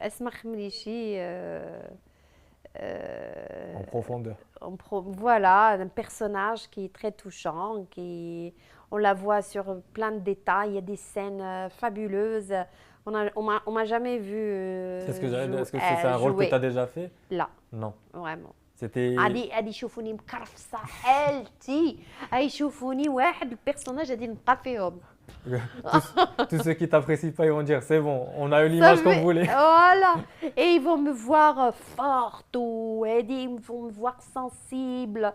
Esma Khmlichi en profondeur. Voilà, un personnage qui est très touchant, on la voit sur plein de détails, il y a des scènes fabuleuses. On m'a jamais vu Est-ce que c'est un rôle que tu as déjà fait? Là. Non. Vraiment. C'était غادي يشوفوني مكرفصه حالتي يشوفوني واحد البيرسوناج غادي نبقى فيهم. Tous ceux qui t'apprécient pas, ils vont dire c'est bon, on a eu l'image qu'on voulait. Voilà. Et ils vont me voir forte ou ils vont me voir sensible.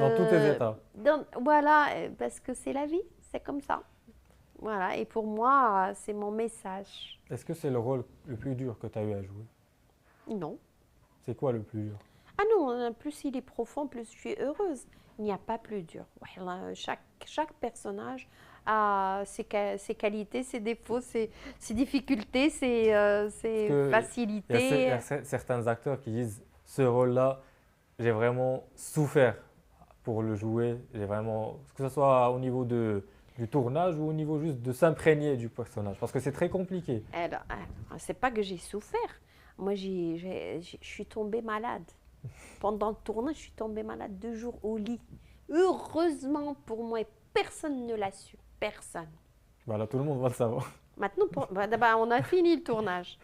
Dans tous tes états. Voilà, parce que c'est la vie, c'est comme ça. Voilà, et pour moi, c'est mon message. Est-ce que c'est le rôle le plus dur que tu as eu à jouer? Non. C'est quoi le plus dur? Ah non, plus il est profond, plus je suis heureuse. Il n'y a pas plus dur. Chaque personnage a ses qualités, ses défauts, ses difficultés, ses facilités. Il y a certains acteurs qui disent ce rôle-là, j'ai vraiment souffert pour le jouer. J'ai vraiment, que ce soit au niveau du tournage ou au niveau juste de s'imprégner du personnage, parce que c'est très compliqué. Alors, c'est pas que j'ai souffert. Moi, je suis tombée malade. Pendant le tournage, je suis tombée malade 2 jours au lit. Heureusement pour moi, personne ne l'a su. Personne. Voilà, tout le monde va le savoir. Maintenant, on a fini le tournage.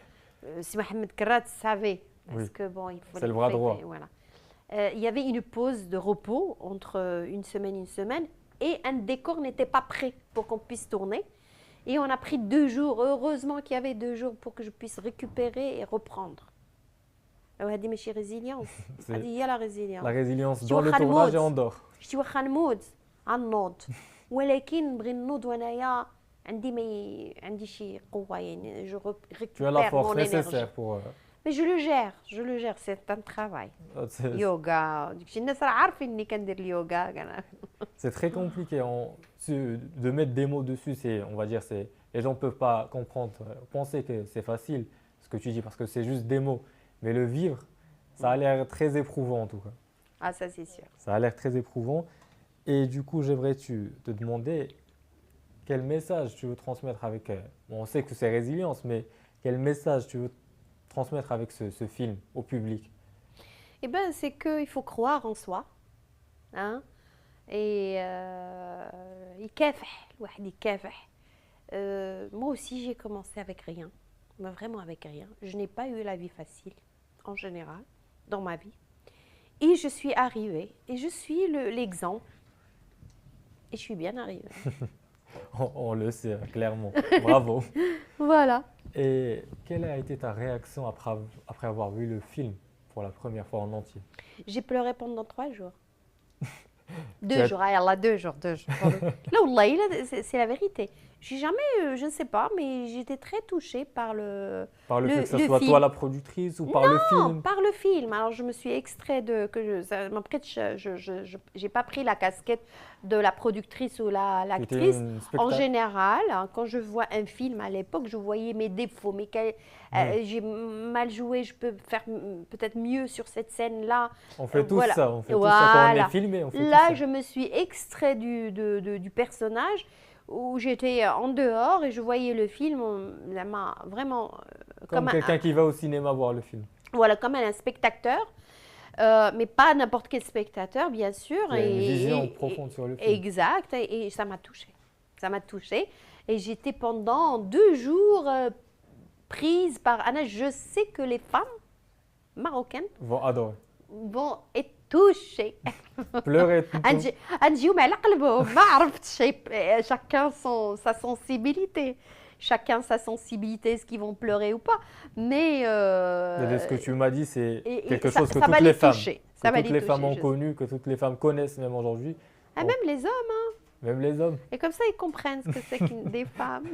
Si Mohamed Karat savait, parce que bon, il faut. C'est le bras droit. Voilà. Il y avait une pause de repos entre une semaine, et un décor n'était pas prêt pour qu'on puisse tourner. Et on a pris 2 jours. Heureusement qu'il y avait 2 jours pour que je puisse récupérer et reprendre. هذه ماشي résilience. هذه هي la résilience. La résilience dans le tournage et en dehors. شتي واخا نموت غنوض ولكن نبغي نوض وانايا عندي شي قوه يعني je récupère Tu as la force mon nécessaire énergie. pour. Mais je le gère, c'est un travail. Yoga, داكشي الناس راه عارفين اني كندير اليوغا. C'est très compliqué de mettre des mots dessus. On va dire, les gens ne peuvent pas comprendre, penser que c'est facile ce que tu dis parce que c'est juste des mots. Mais le vivre, ça a l'air très éprouvant en tout cas. Ah, ça c'est sûr. Ça a l'air très éprouvant. Et du coup, j'aimerais te demander quel message tu veux transmettre avec. Bon, on sait que c'est résilience, mais quel message tu veux transmettre avec ce film au public? Eh bien, c'est qu'il faut croire en soi. Hein? Et يكافح الواحد يكافح. Moi aussi, j'ai commencé avec rien. Mais vraiment avec rien. Je n'ai pas eu la vie facile, en général, dans ma vie. Et je suis arrivée. Et je suis l'exemple. Et je suis bien arrivée. On le sait, clairement. Bravo. Voilà. Et quelle a été ta réaction après avoir vu le film pour la première fois en entier? J'ai pleuré pendant 3 jours. Tu 2 as- jours, ah Allah, 2 jours, 2 jours. Là, wallahi, là, c'est la vérité. J'ai jamais, je ne sais pas, mais j'étais très touchée par Par le fait que ce le soit film. toi la productrice ou par le Non, film? par le film. Alors, je me suis extrait de. Ça m'après, j'ai pas pris la casquette de la productrice ou Tu étais l'actrice. une En spectatrice? général, hein, quand je vois un film à l'époque, je voyais mes défauts. J'ai mal joué, je peux faire peut-être mieux sur cette scène-là. On fait tous Voilà. ça, on fait tous ça quand on est Voilà. filmé, on fait tous Là, ça. je me suis extrait du personnage où j'étais en dehors et je voyais le film. Ça m'a vraiment. Comme Comme quelqu'un qui va au cinéma voir le film. voilà, comme un spectateur, mais pas n'importe quel spectateur, bien sûr. Il y a une vision profonde sur le film. Exact, et ça m'a touchée. Ça m'a touchée. Et j'étais pendant 2 jours prise par Anna. Je sais que les femmes marocaines Vont adorer. vont être touchées. Pleurer tout. نجيهم على قلبهم ما عرفتش chacun sa sensibilité. Chacun sa sensibilité, est-ce qu'ils vont pleurer ou pas. Mais De ce que tu m'as dit, c'est quelque ça, chose que ça va toutes les les femmes, toucher. que Ça va toutes les les femmes toucher, ont je sais. connu, que toutes les femmes connaissent même aujourd'hui, Ah, Bon. même les hommes, hein. même les hommes. Et comme ça, ils comprennent ce que c'est des femmes.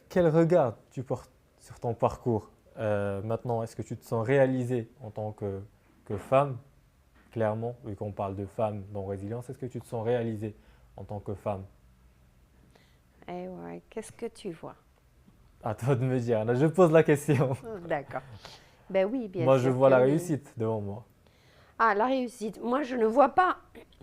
Quel regard tu portes sur ton parcours maintenant? Est-ce que tu te sens réalisée en tant que femme? Clairement, vu qu'on parle de femmes dans Résilience, est-ce que tu te sens réalisée en tant que femme? Eh ouais, qu'est-ce que tu vois? À toi de me dire. Là, je pose la question. D'accord. Ben oui, bien Moi, sûr. je vois que la oui. réussite devant moi. Ah, la réussite. Moi, je ne vois pas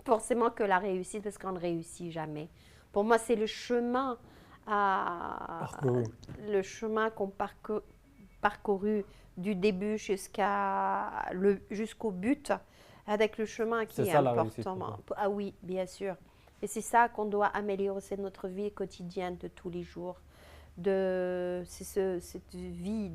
forcément que la réussite parce qu'on ne réussit jamais. Pour moi, c'est le chemin Parcouru. le chemin qu'on parcouru du début jusqu'au but, avec le chemin qui C'est est ça, la réussite, important. pour Ah oui, bien sûr. Et c'est ça qu'on doit améliorer, c'est notre vie quotidienne de tous les jours. C'est cette vie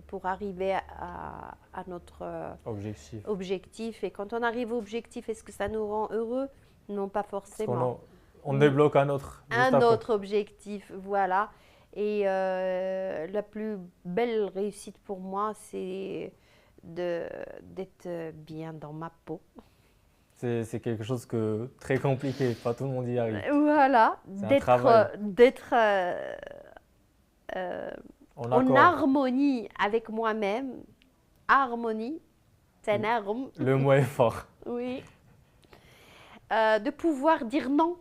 pour arriver à notre Objectif. objectif. Et quand on arrive au objectif, est-ce que ça nous rend heureux? Non, pas Parce forcément. on débloque un autre. juste Un après. autre objectif, voilà. Et la plus belle réussite pour moi, c'est d'être bien dans ma peau. C'est quelque chose que très compliqué, pas tout le monde y arrive. Voilà, C'est un travail. d'être En en accord. harmonie avec moi-même. Harmonie, c'est un arme, Le mot est fort. oui. De pouvoir dire non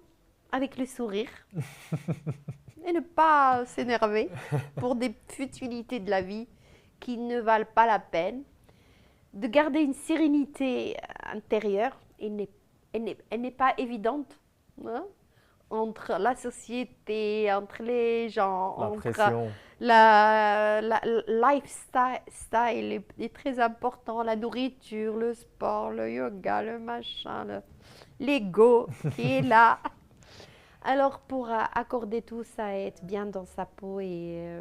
avec le sourire et ne pas s'énerver pour des futilités de la vie qui ne valent pas la peine. De garder une sérénité intérieure, elle n'est pas évidente, hein, entre la société, entre les gens, La entre pression. la lifestyle est très important, la nourriture, le sport, le yoga, le machin, l'ego qui est là. Alors pour accorder tout ça, être bien dans sa peau et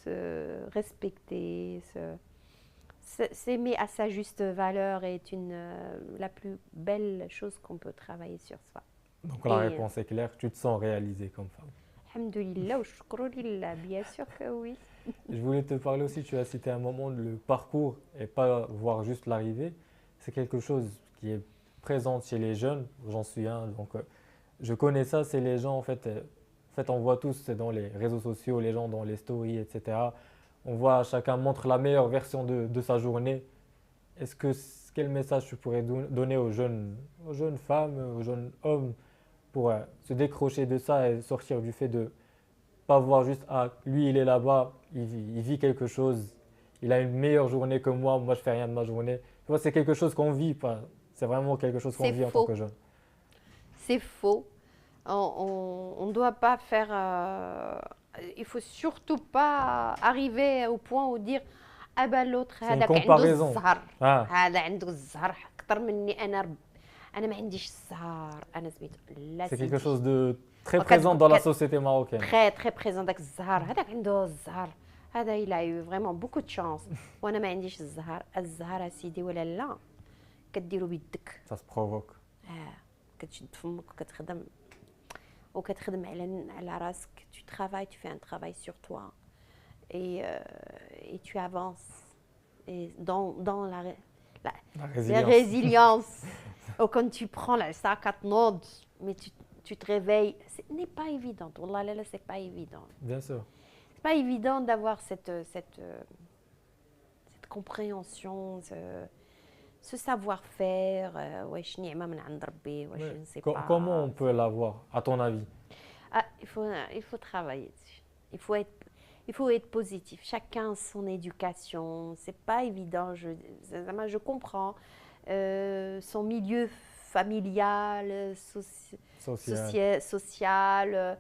se respecter, s'aimer à sa juste valeur est la plus belle chose qu'on peut travailler sur soi. Donc la Et- réponse est claire, tu te sens réalisée comme femme. Alhamdulillah wa shukru lillah, bien sûr que oui. Je voulais te parler aussi, tu as cité un moment le parcours et pas voir juste l'arrivée. C'est quelque chose qui est présent chez les jeunes, j'en suis un, donc je connais ça, c'est les gens en fait on voit tous c'est dans les réseaux sociaux, les gens dans les stories, etc. On voit chacun montre la meilleure version de sa journée. Quel message tu pourrais donner aux jeunes femmes, aux jeunes hommes pour se décrocher de ça et sortir du fait de pas voir juste ah lui il est là-bas, il vit quelque chose, il a une meilleure journée que moi je fais rien de ma journée. Tu vois, c'est quelque chose qu'on vit, pas, c'est vraiment quelque chose qu'on C'est vit en tant faux. que jeune. C'est faux. On ne doit pas faire il faut surtout pas arriver au point où dire ah ben l'autre C'est une هذاك عنده comparaison. الزهر Ah, هذا عنده الزهر اكثر مني انا ما عنديش الزهر انا سميتو لا c'est quelque سيدي chose de très وكت- présent dans la كت- société marocaine. très très présent داك الزهر هذاك عنده الزهر هذا il a eu vraiment beaucoup de chance وانا ما عنديش الزهر سيدي ولا لا كديرو بيدك Ça se provoque. كتشد فمك وكتخدم على راسك tu travailles tu fais un travail sur toi et tu avances et dans La la résilience. résilience ou quand tu prends la sac à nod mais tu te réveilles ce n'est pas évident والله لا c'est pas évident Bien sûr. c'est pas évident d'avoir cette compréhension ce savoir-faire واش نعمة من عند ربي واش Ouais. je ne sais pas Comment on peut l'avoir, à ton avis? Ah, il faut travailler dessus. Il faut être positif. Chacun son éducation. C'est pas évident. Je comprends. Son milieu familial, social.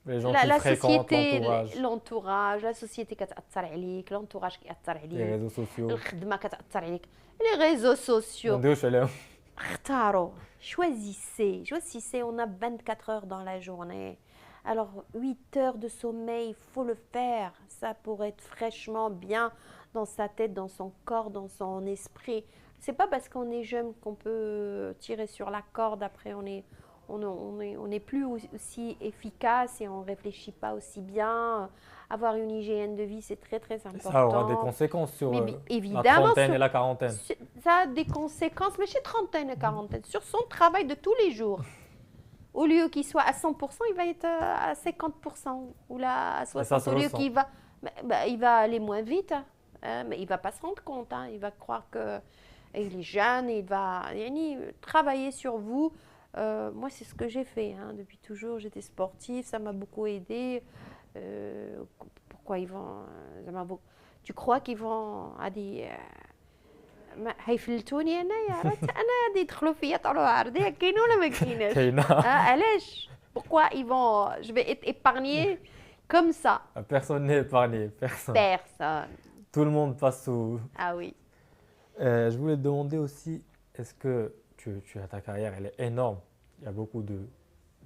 Les gens La, qui la fréquentent société, l'entourage, l'entourage, la société كتأثر عليك, l'entourage كيأثر les عليك, réseaux sociaux. الخدمة كتأثر عليك, les réseaux sociaux. ندوش عليهم. اختاروا choisissez, on a 24 heures dans la journée. Alors 8 heures de sommeil, il faut le faire, ça pour être fraîchement bien dans sa tête, dans son corps, dans son esprit. C'est pas parce qu'on est jeune qu'on peut tirer sur la corde, après on n'est plus aussi efficace et on réfléchit pas aussi bien. Avoir une hygiène de vie, c'est très très important. Ça aura des conséquences sur Mais la évidemment, trentaine et la quarantaine. ça a des conséquences, mais chez trentaine et quarantaine, sur son travail de tous les jours. Au lieu qu'il soit à 100%, il va être à 50%. Ou là, à 60%. Au lieu qu'il va, il va aller moins vite, hein, mais il ne va pas se rendre compte. Hein. Il va croire qu'il est jeune, il va travailler sur vous. Moi, c'est ce que j'ai fait. Hein. Depuis toujours, j'étais sportive, ça m'a beaucoup aidée. Pourquoi ils vont tu crois qu'ils vont هيفلتوني انايا عرفت انا غادي يدخلوا فيا طلعوا عرضي كاين ولا ما كايناش كاينة. علاش pourquoi ils vont je vais être épargnée comme ça Personne n'est épargné, personne. personne Tout le monde passe sous. ah oui Je voulais te demander aussi, est-ce que tu as ta carrière, elle est énorme. Il y a beaucoup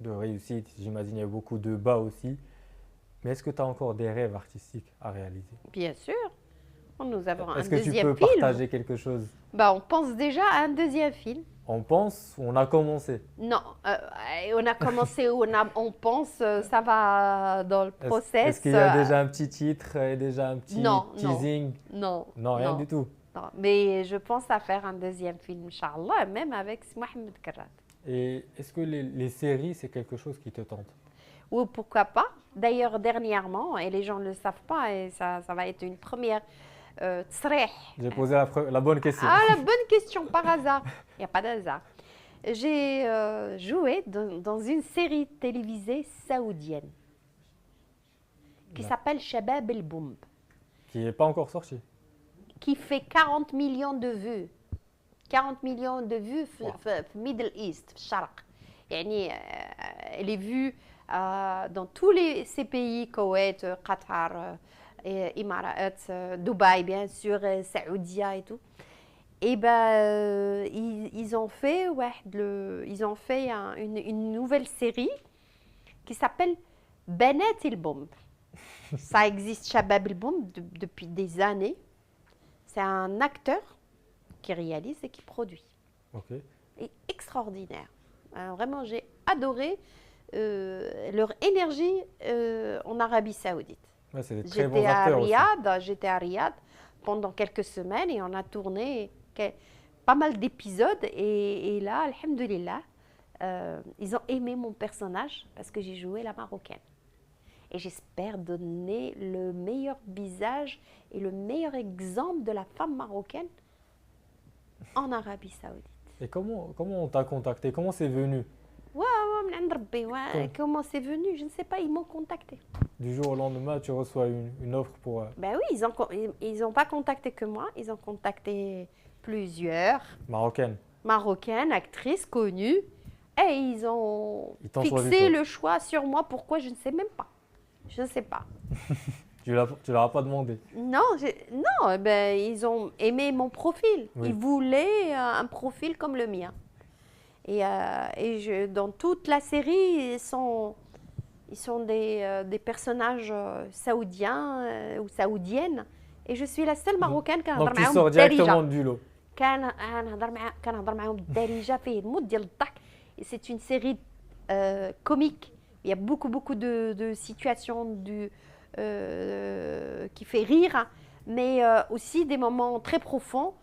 de réussites, j'imagine il y a beaucoup de bas aussi. Mais est-ce que tu as encore des rêves artistiques à réaliser? bien sûr nous avons un Est-ce que tu deuxième peux film partager quelque chose? on pense déjà à un deuxième film On pense, on a commencé. non on a commencé on pense ça va dans le process Est-ce qu'il y a déjà un petit titre et déjà un petit teasing? Non, Non, rien du tout. Non, mais je pense à faire un deuxième film, Inch'Allah, même avec Mohamed Karrat. Et est-ce que les séries, c'est quelque chose qui te tente? Ou pourquoi pas. D'ailleurs, dernièrement, et les gens ne le savent pas, et ça va être une première تصريح. J'ai posé la bonne question. Ah, la bonne question, par hasard. Il n'y a pas d'hasard. J'ai joué dans une série télévisée saoudienne qui s'appelle Shabab El Boum, Qui n'est pas encore sorti. qui fait 40 millions de vues. 40 millions de vues في Middle East, في الشرق. يعني elle est vue dans tous ces pays, Koweït, Qatar, Émirats, Dubaï bien sûr, Saoudia et tout. Et ils ont fait une nouvelle série qui s'appelle Banat El Boum. Ça existe Shabab El Boum depuis des années. C'est un acteur qui réalise et qui produit. Ok. Et extraordinaire. Vraiment, j'ai adoré leur énergie en Arabie Saoudite. Ouais, c'est des très bons acteurs aussi. J'étais à Riyad pendant quelques semaines et on a tourné pas mal d'épisodes. Et là, alhamdoulilah, ils ont aimé mon personnage parce que j'ai joué la Marocaine. Et j'espère donner le meilleur visage et le meilleur exemple de la femme marocaine en Arabie Saoudite. Et comment on t'a contacté? Comment c'est venu? Comment c'est venu? Je ne sais pas, ils m'ont contacté. Du jour au lendemain, tu reçois une offre pour... Ben oui, ils ont pas contacté que moi, ils ont contacté plusieurs Marocaines, actrices connues. Et ils ont fixé le choix sur moi. Pourquoi? Je ne sais même pas. Je ne sais pas. Tu leur as pas demandé. Non, non, ils ont aimé mon profil. Oui. Ils voulaient un profil comme le mien. Dans toute la série, ils sont des personnages saoudiens ou saoudiennes. Et je suis la seule marocaine qui a Donc tu sors directement du lot. كنهضر معاهم بالدارجه فيه الموت ديال الضحك. C'est une série comique. Il y a beaucoup de situations qui fait rire, mais aussi des moments très profonds.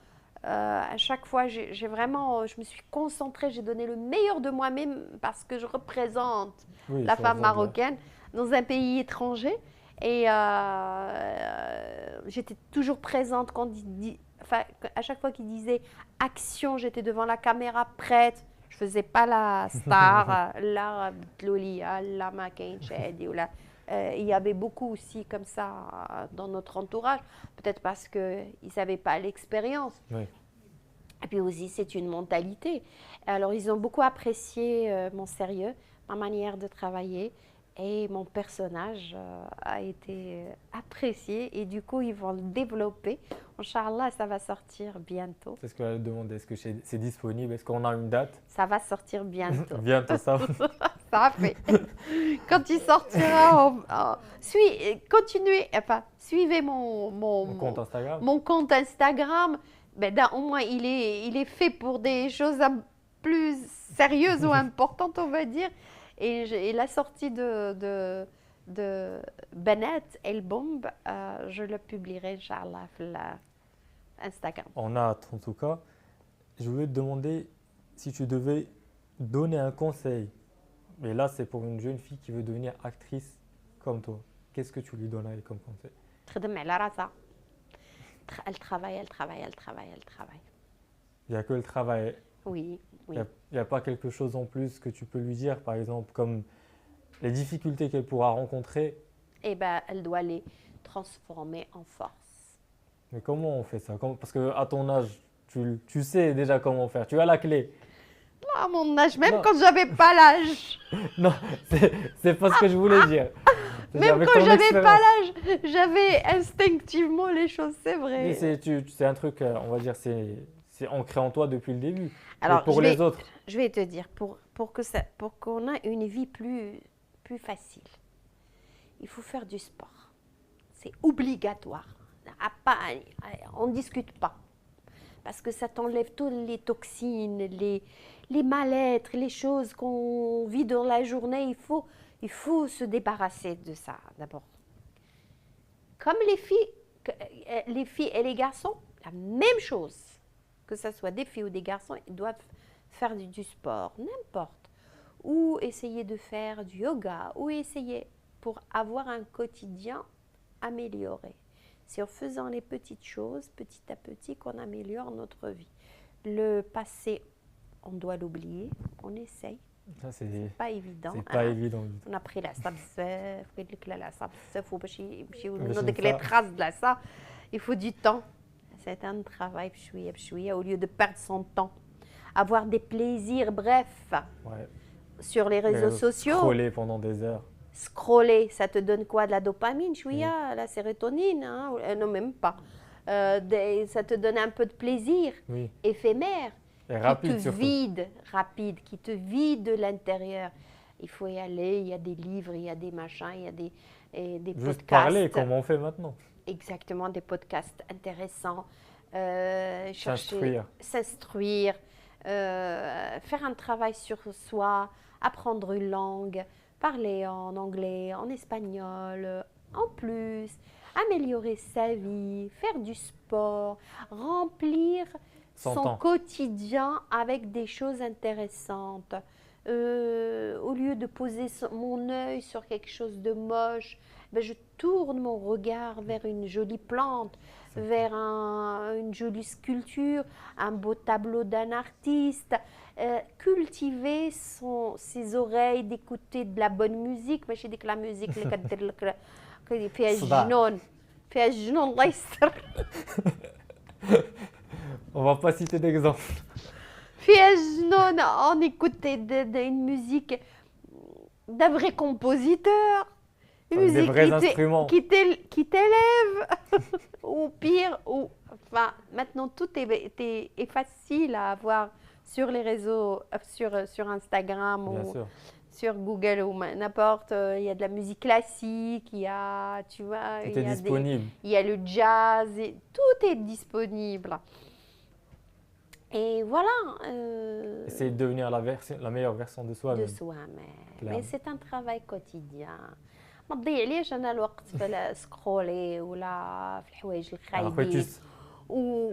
À chaque fois, je me suis concentrée, j'ai donné le meilleur de moi-même parce que je représente la femme marocaine dans un pays étranger. Et j'étais toujours présente quand à chaque fois qu'il disait action, j'étais devant la caméra prête. Je faisais pas la star, la Lolia, la Makenchedi ou la. Il y avait beaucoup aussi comme ça dans notre entourage, peut-être parce qu'ils ne savaient pas l'expérience. Oui. Et puis aussi, c'est une mentalité. Alors, ils ont beaucoup apprécié mon sérieux, ma manière de travailler. Et mon personnage a été apprécié et du coup, ils vont le développer. Inch'Allah, ça va sortir bientôt. C'est ce que j'allais te demander. Est-ce que c'est disponible? Est-ce qu'on a une date? Ça va sortir bientôt. Bientôt, ça va. Ça a fait. Quand il sortira, suivez Mon compte Instagram. Mon compte Instagram. Au moins, il est fait pour des choses plus sérieuses ou importantes, on va dire. Et la sortie de Bennett et le Bombe, je le publierai, Inch'Allah, sur Instagram. On a hâte, en tout cas. Je voulais te demander si tu devais donner un conseil. Mais là, c'est pour une jeune fille qui veut devenir actrice comme toi. Qu'est-ce que tu lui donnerais comme conseil? Elle travaille. Il n'y a que le travail. Oui. Il n'y a pas quelque chose en plus que tu peux lui dire, par exemple, comme les difficultés qu'elle pourra rencontrer? Elle doit les transformer en force. Mais comment on fait ça? Parce qu'à ton âge, tu sais déjà comment faire. Tu as la clé. À mon âge, même quand j'avais pas l'âge. Non, c'est pas ce que je voulais dire. Même quand j'avais pas l'âge, j'avais instinctivement les choses, c'est vrai. Mais c'est un truc, on va dire, c'est ancré en toi depuis le début. Alors, pour les autres. Je vais te dire, pour qu'on ait une vie plus facile, il faut faire du sport. C'est obligatoire. On ne discute pas. Parce que ça t'enlève toutes les toxines, les mal-être, les choses qu'on vit dans la journée. Il faut se débarrasser de ça d'abord. Comme les filles et les garçons, la même chose. Que ce soit des filles ou des garçons, ils doivent faire du sport, n'importe. Ou essayer de faire du yoga, ou essayer pour avoir un quotidien amélioré. C'est en faisant les petites choses, petit à petit, qu'on améliore notre vie. Le passé, on doit l'oublier, on essaye. Ça, c'est pas évident. C'est pas évident. On a pris la traces, il faut du temps. C'est un travail au lieu de perdre son temps. Avoir des plaisirs, bref, sur les réseaux sociaux. Scroller pendant des heures. Scroller, ça te donne quoi? De la dopamine, la sérotonine, hein? Non, même pas. Ça te donne un peu de plaisir éphémère. Et rapide, qui te vide de l'intérieur. Il faut y aller, il y a des livres, il y a des machins, il y a des Juste podcasts. parler comme on fait maintenant. Exactement, des podcasts intéressants. S'instruire, faire un travail sur soi, apprendre une langue, parler en anglais, en espagnol, en plus, améliorer sa vie, faire du sport, remplir son quotidien avec des choses intéressantes. Au lieu de poser mon œil sur quelque chose de moche, je tourne mon regard vers une jolie plante, vers une jolie sculpture, un beau tableau d'un artiste. Cultiver ses oreilles, d'écouter de la bonne musique. ماشي ديك la musique اللي كدير لك فيها الجنون الله يستر. On va pas citer d'exemple. On écoutait une musique d'un vrai compositeur Une avec des musique vrais instruments. qui t'élève, ou pire, ou enfin maintenant tout est facile à avoir sur les réseaux, sur Instagram Bien ou sûr, sur Google ou n'importe. Il y a de la musique classique, il y a, tu vois, tout est disponible. il y a le jazz, tout est disponible. Et voilà, Essayer de devenir la meilleure version de de soi-même, soi-même. Mais clairement. c'est un travail quotidien. ما تضيعليش انا الوقت في السكرولي ولا في الحوايج Après, الخايبين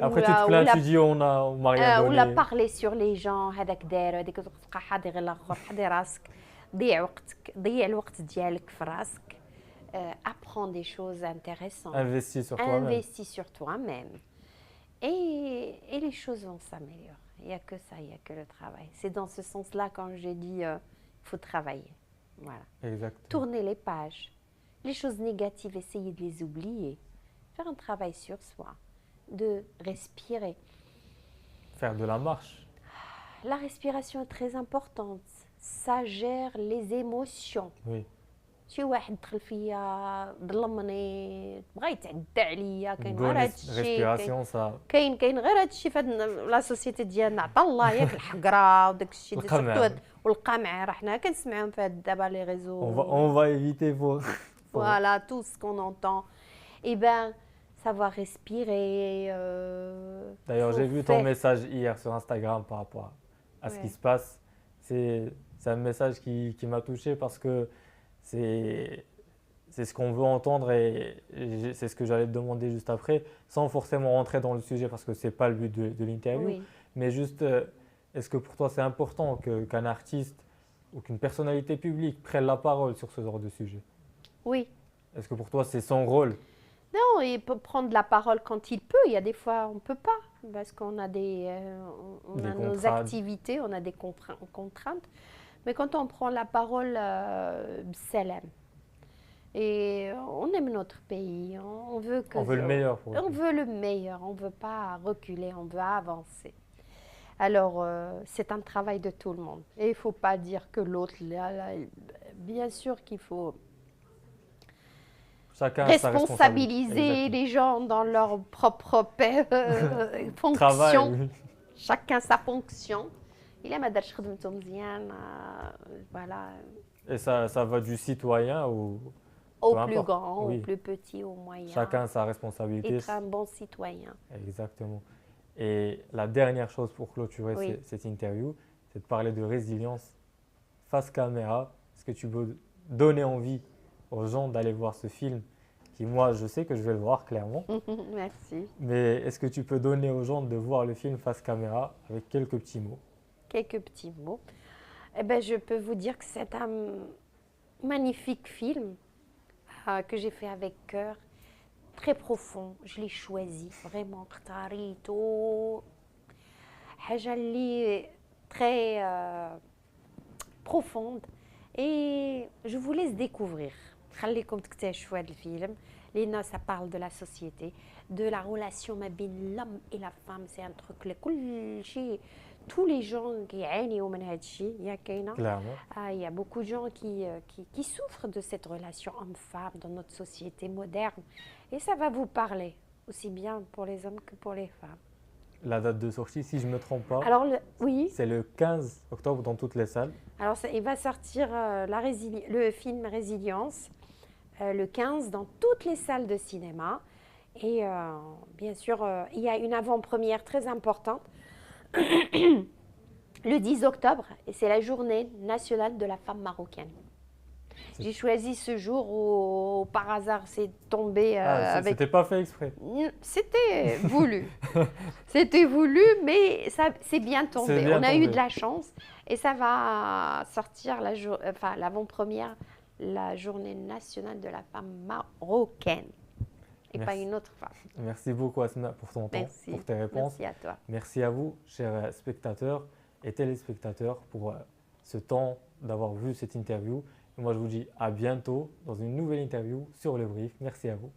après, tu te plains, tu dis on m'a rien ولا donné. بارلي سور لي جون هذاك دار هذيك تبقى حاضي غير الاخر حدي راسك ضيع وقتك ضيع الوقت ديالك في راسك apprends des choses intéressantes Investis sur toi-même. investis sur toi-même et les choses vont s'améliorer. Il n'y a que ça, il n'y a que le travail. C'est dans ce sens-là quand j'ai dit il faut travailler. Voilà. Exactement. Tourner les pages. Les choses négatives, essayer de les oublier. Faire un travail sur soi. De respirer. Faire de la marche. La respiration est très importante. Ça gère les émotions. Oui. شي واحد دخل فيا ظلمني بغا يتعدى عليا Une كاين bonne غير هادشي respiration, ça. كاين غير هادشي في هاد لا سوسيتي ديالنا عطا الله ياك الحقره وداك الشيء القمع. والقمع راه حنا كنسمعوهم في هاد دابا لي On ريزو on va éviter voilà tout ce qu'on entend et ben savoir respirer D'ailleurs, faut j'ai vu ton faire- message hier sur Instagram par rapport à ce Ouais. qui se passe. C'est un message qui m'a touché parce que c'est ce qu'on veut entendre et c'est ce que j'allais te demander juste après, sans forcément rentrer dans le sujet parce que ce n'est pas le but de l'interview. oui Mais juste, est-ce que pour toi c'est important qu'un artiste ou qu'une personnalité publique prenne la parole sur ce genre de sujet? oui. Est-ce que pour toi c'est son rôle? Non, il peut prendre la parole quand il peut. Il y a des fois, on ne peut pas, parce qu'on a, on Des a nos contraintes. activités, on a des contraintes. Mais quand on prend la parole, salam. Et on aime notre pays, on veut que On veut le meilleur pour on lui. veut le meilleur, on ne veut pas reculer, on veut avancer. Alors, c'est un travail de tout le monde. Et il ne faut pas dire que l'autre, bien sûr qu'il faut Chacun a sa responsabiliser responsabilité. les gens dans leur propre fonction. Travail, oui. Chacun sa fonction. إلا ما دارش خدمته مزيان voilà Et ça va du citoyen au peu plus importe. grand, Oui. au plus petit, au moyen. chacun a sa responsabilité. Être un bon citoyen. Exactement. Et la dernière chose pour clôturer Oui. cette interview, c'est de parler de résilience face caméra. Est-ce que tu peux donner envie aux gens d'aller voir ce film qui, moi, je sais que je vais le voir clairement. Merci. Mais est-ce que tu peux donner aux gens de voir le film face caméra avec quelques petits mots? Quelques petits mots. Eh ben, je peux vous dire que c'est un magnifique film que j'ai fait avec cœur, très profond. Je l'ai choisi vraiment. اختاريته حاجة اللي très profonde. Et je vous laisse découvrir. خليكم تكتشفوا هذا الفيلم لأن ça parle de la société, de la relation ما بين l'homme et la femme. C'est un truc اللي كل شيء tous les gens كيعانيوا من هذا الشيء يا كاينه. Clairement. Il y a beaucoup de gens qui souffrent de cette relation homme-femme dans notre société moderne. Et ça va vous parler, aussi bien pour les hommes que pour les femmes. La date de sortie, si je ne me trompe pas, Alors, oui, c'est le 15 octobre dans toutes les salles. alors il va sortir le film Résilience le 15 dans toutes les salles de cinéma. Et bien sûr, il y a une avant-première très importante le 10 octobre, et c'est la journée nationale de la femme marocaine. J'ai choisi ce jour où, par hasard, c'est tombé avec... C'était pas fait exprès. C'était voulu. C'était voulu, mais ça, c'est bien tombé. C'est bien On a eu tombé. de la chance et ça va sortir l'avant-première, la journée nationale de la femme marocaine. Et pas Merci. une autre femme. Merci beaucoup Asma pour ton temps, Merci. pour tes réponses. Merci à toi. Merci à vous, chers spectateurs et téléspectateurs, pour ce temps d'avoir vu cette interview. Et moi, je vous dis à bientôt dans une nouvelle interview sur le brief. Merci à vous.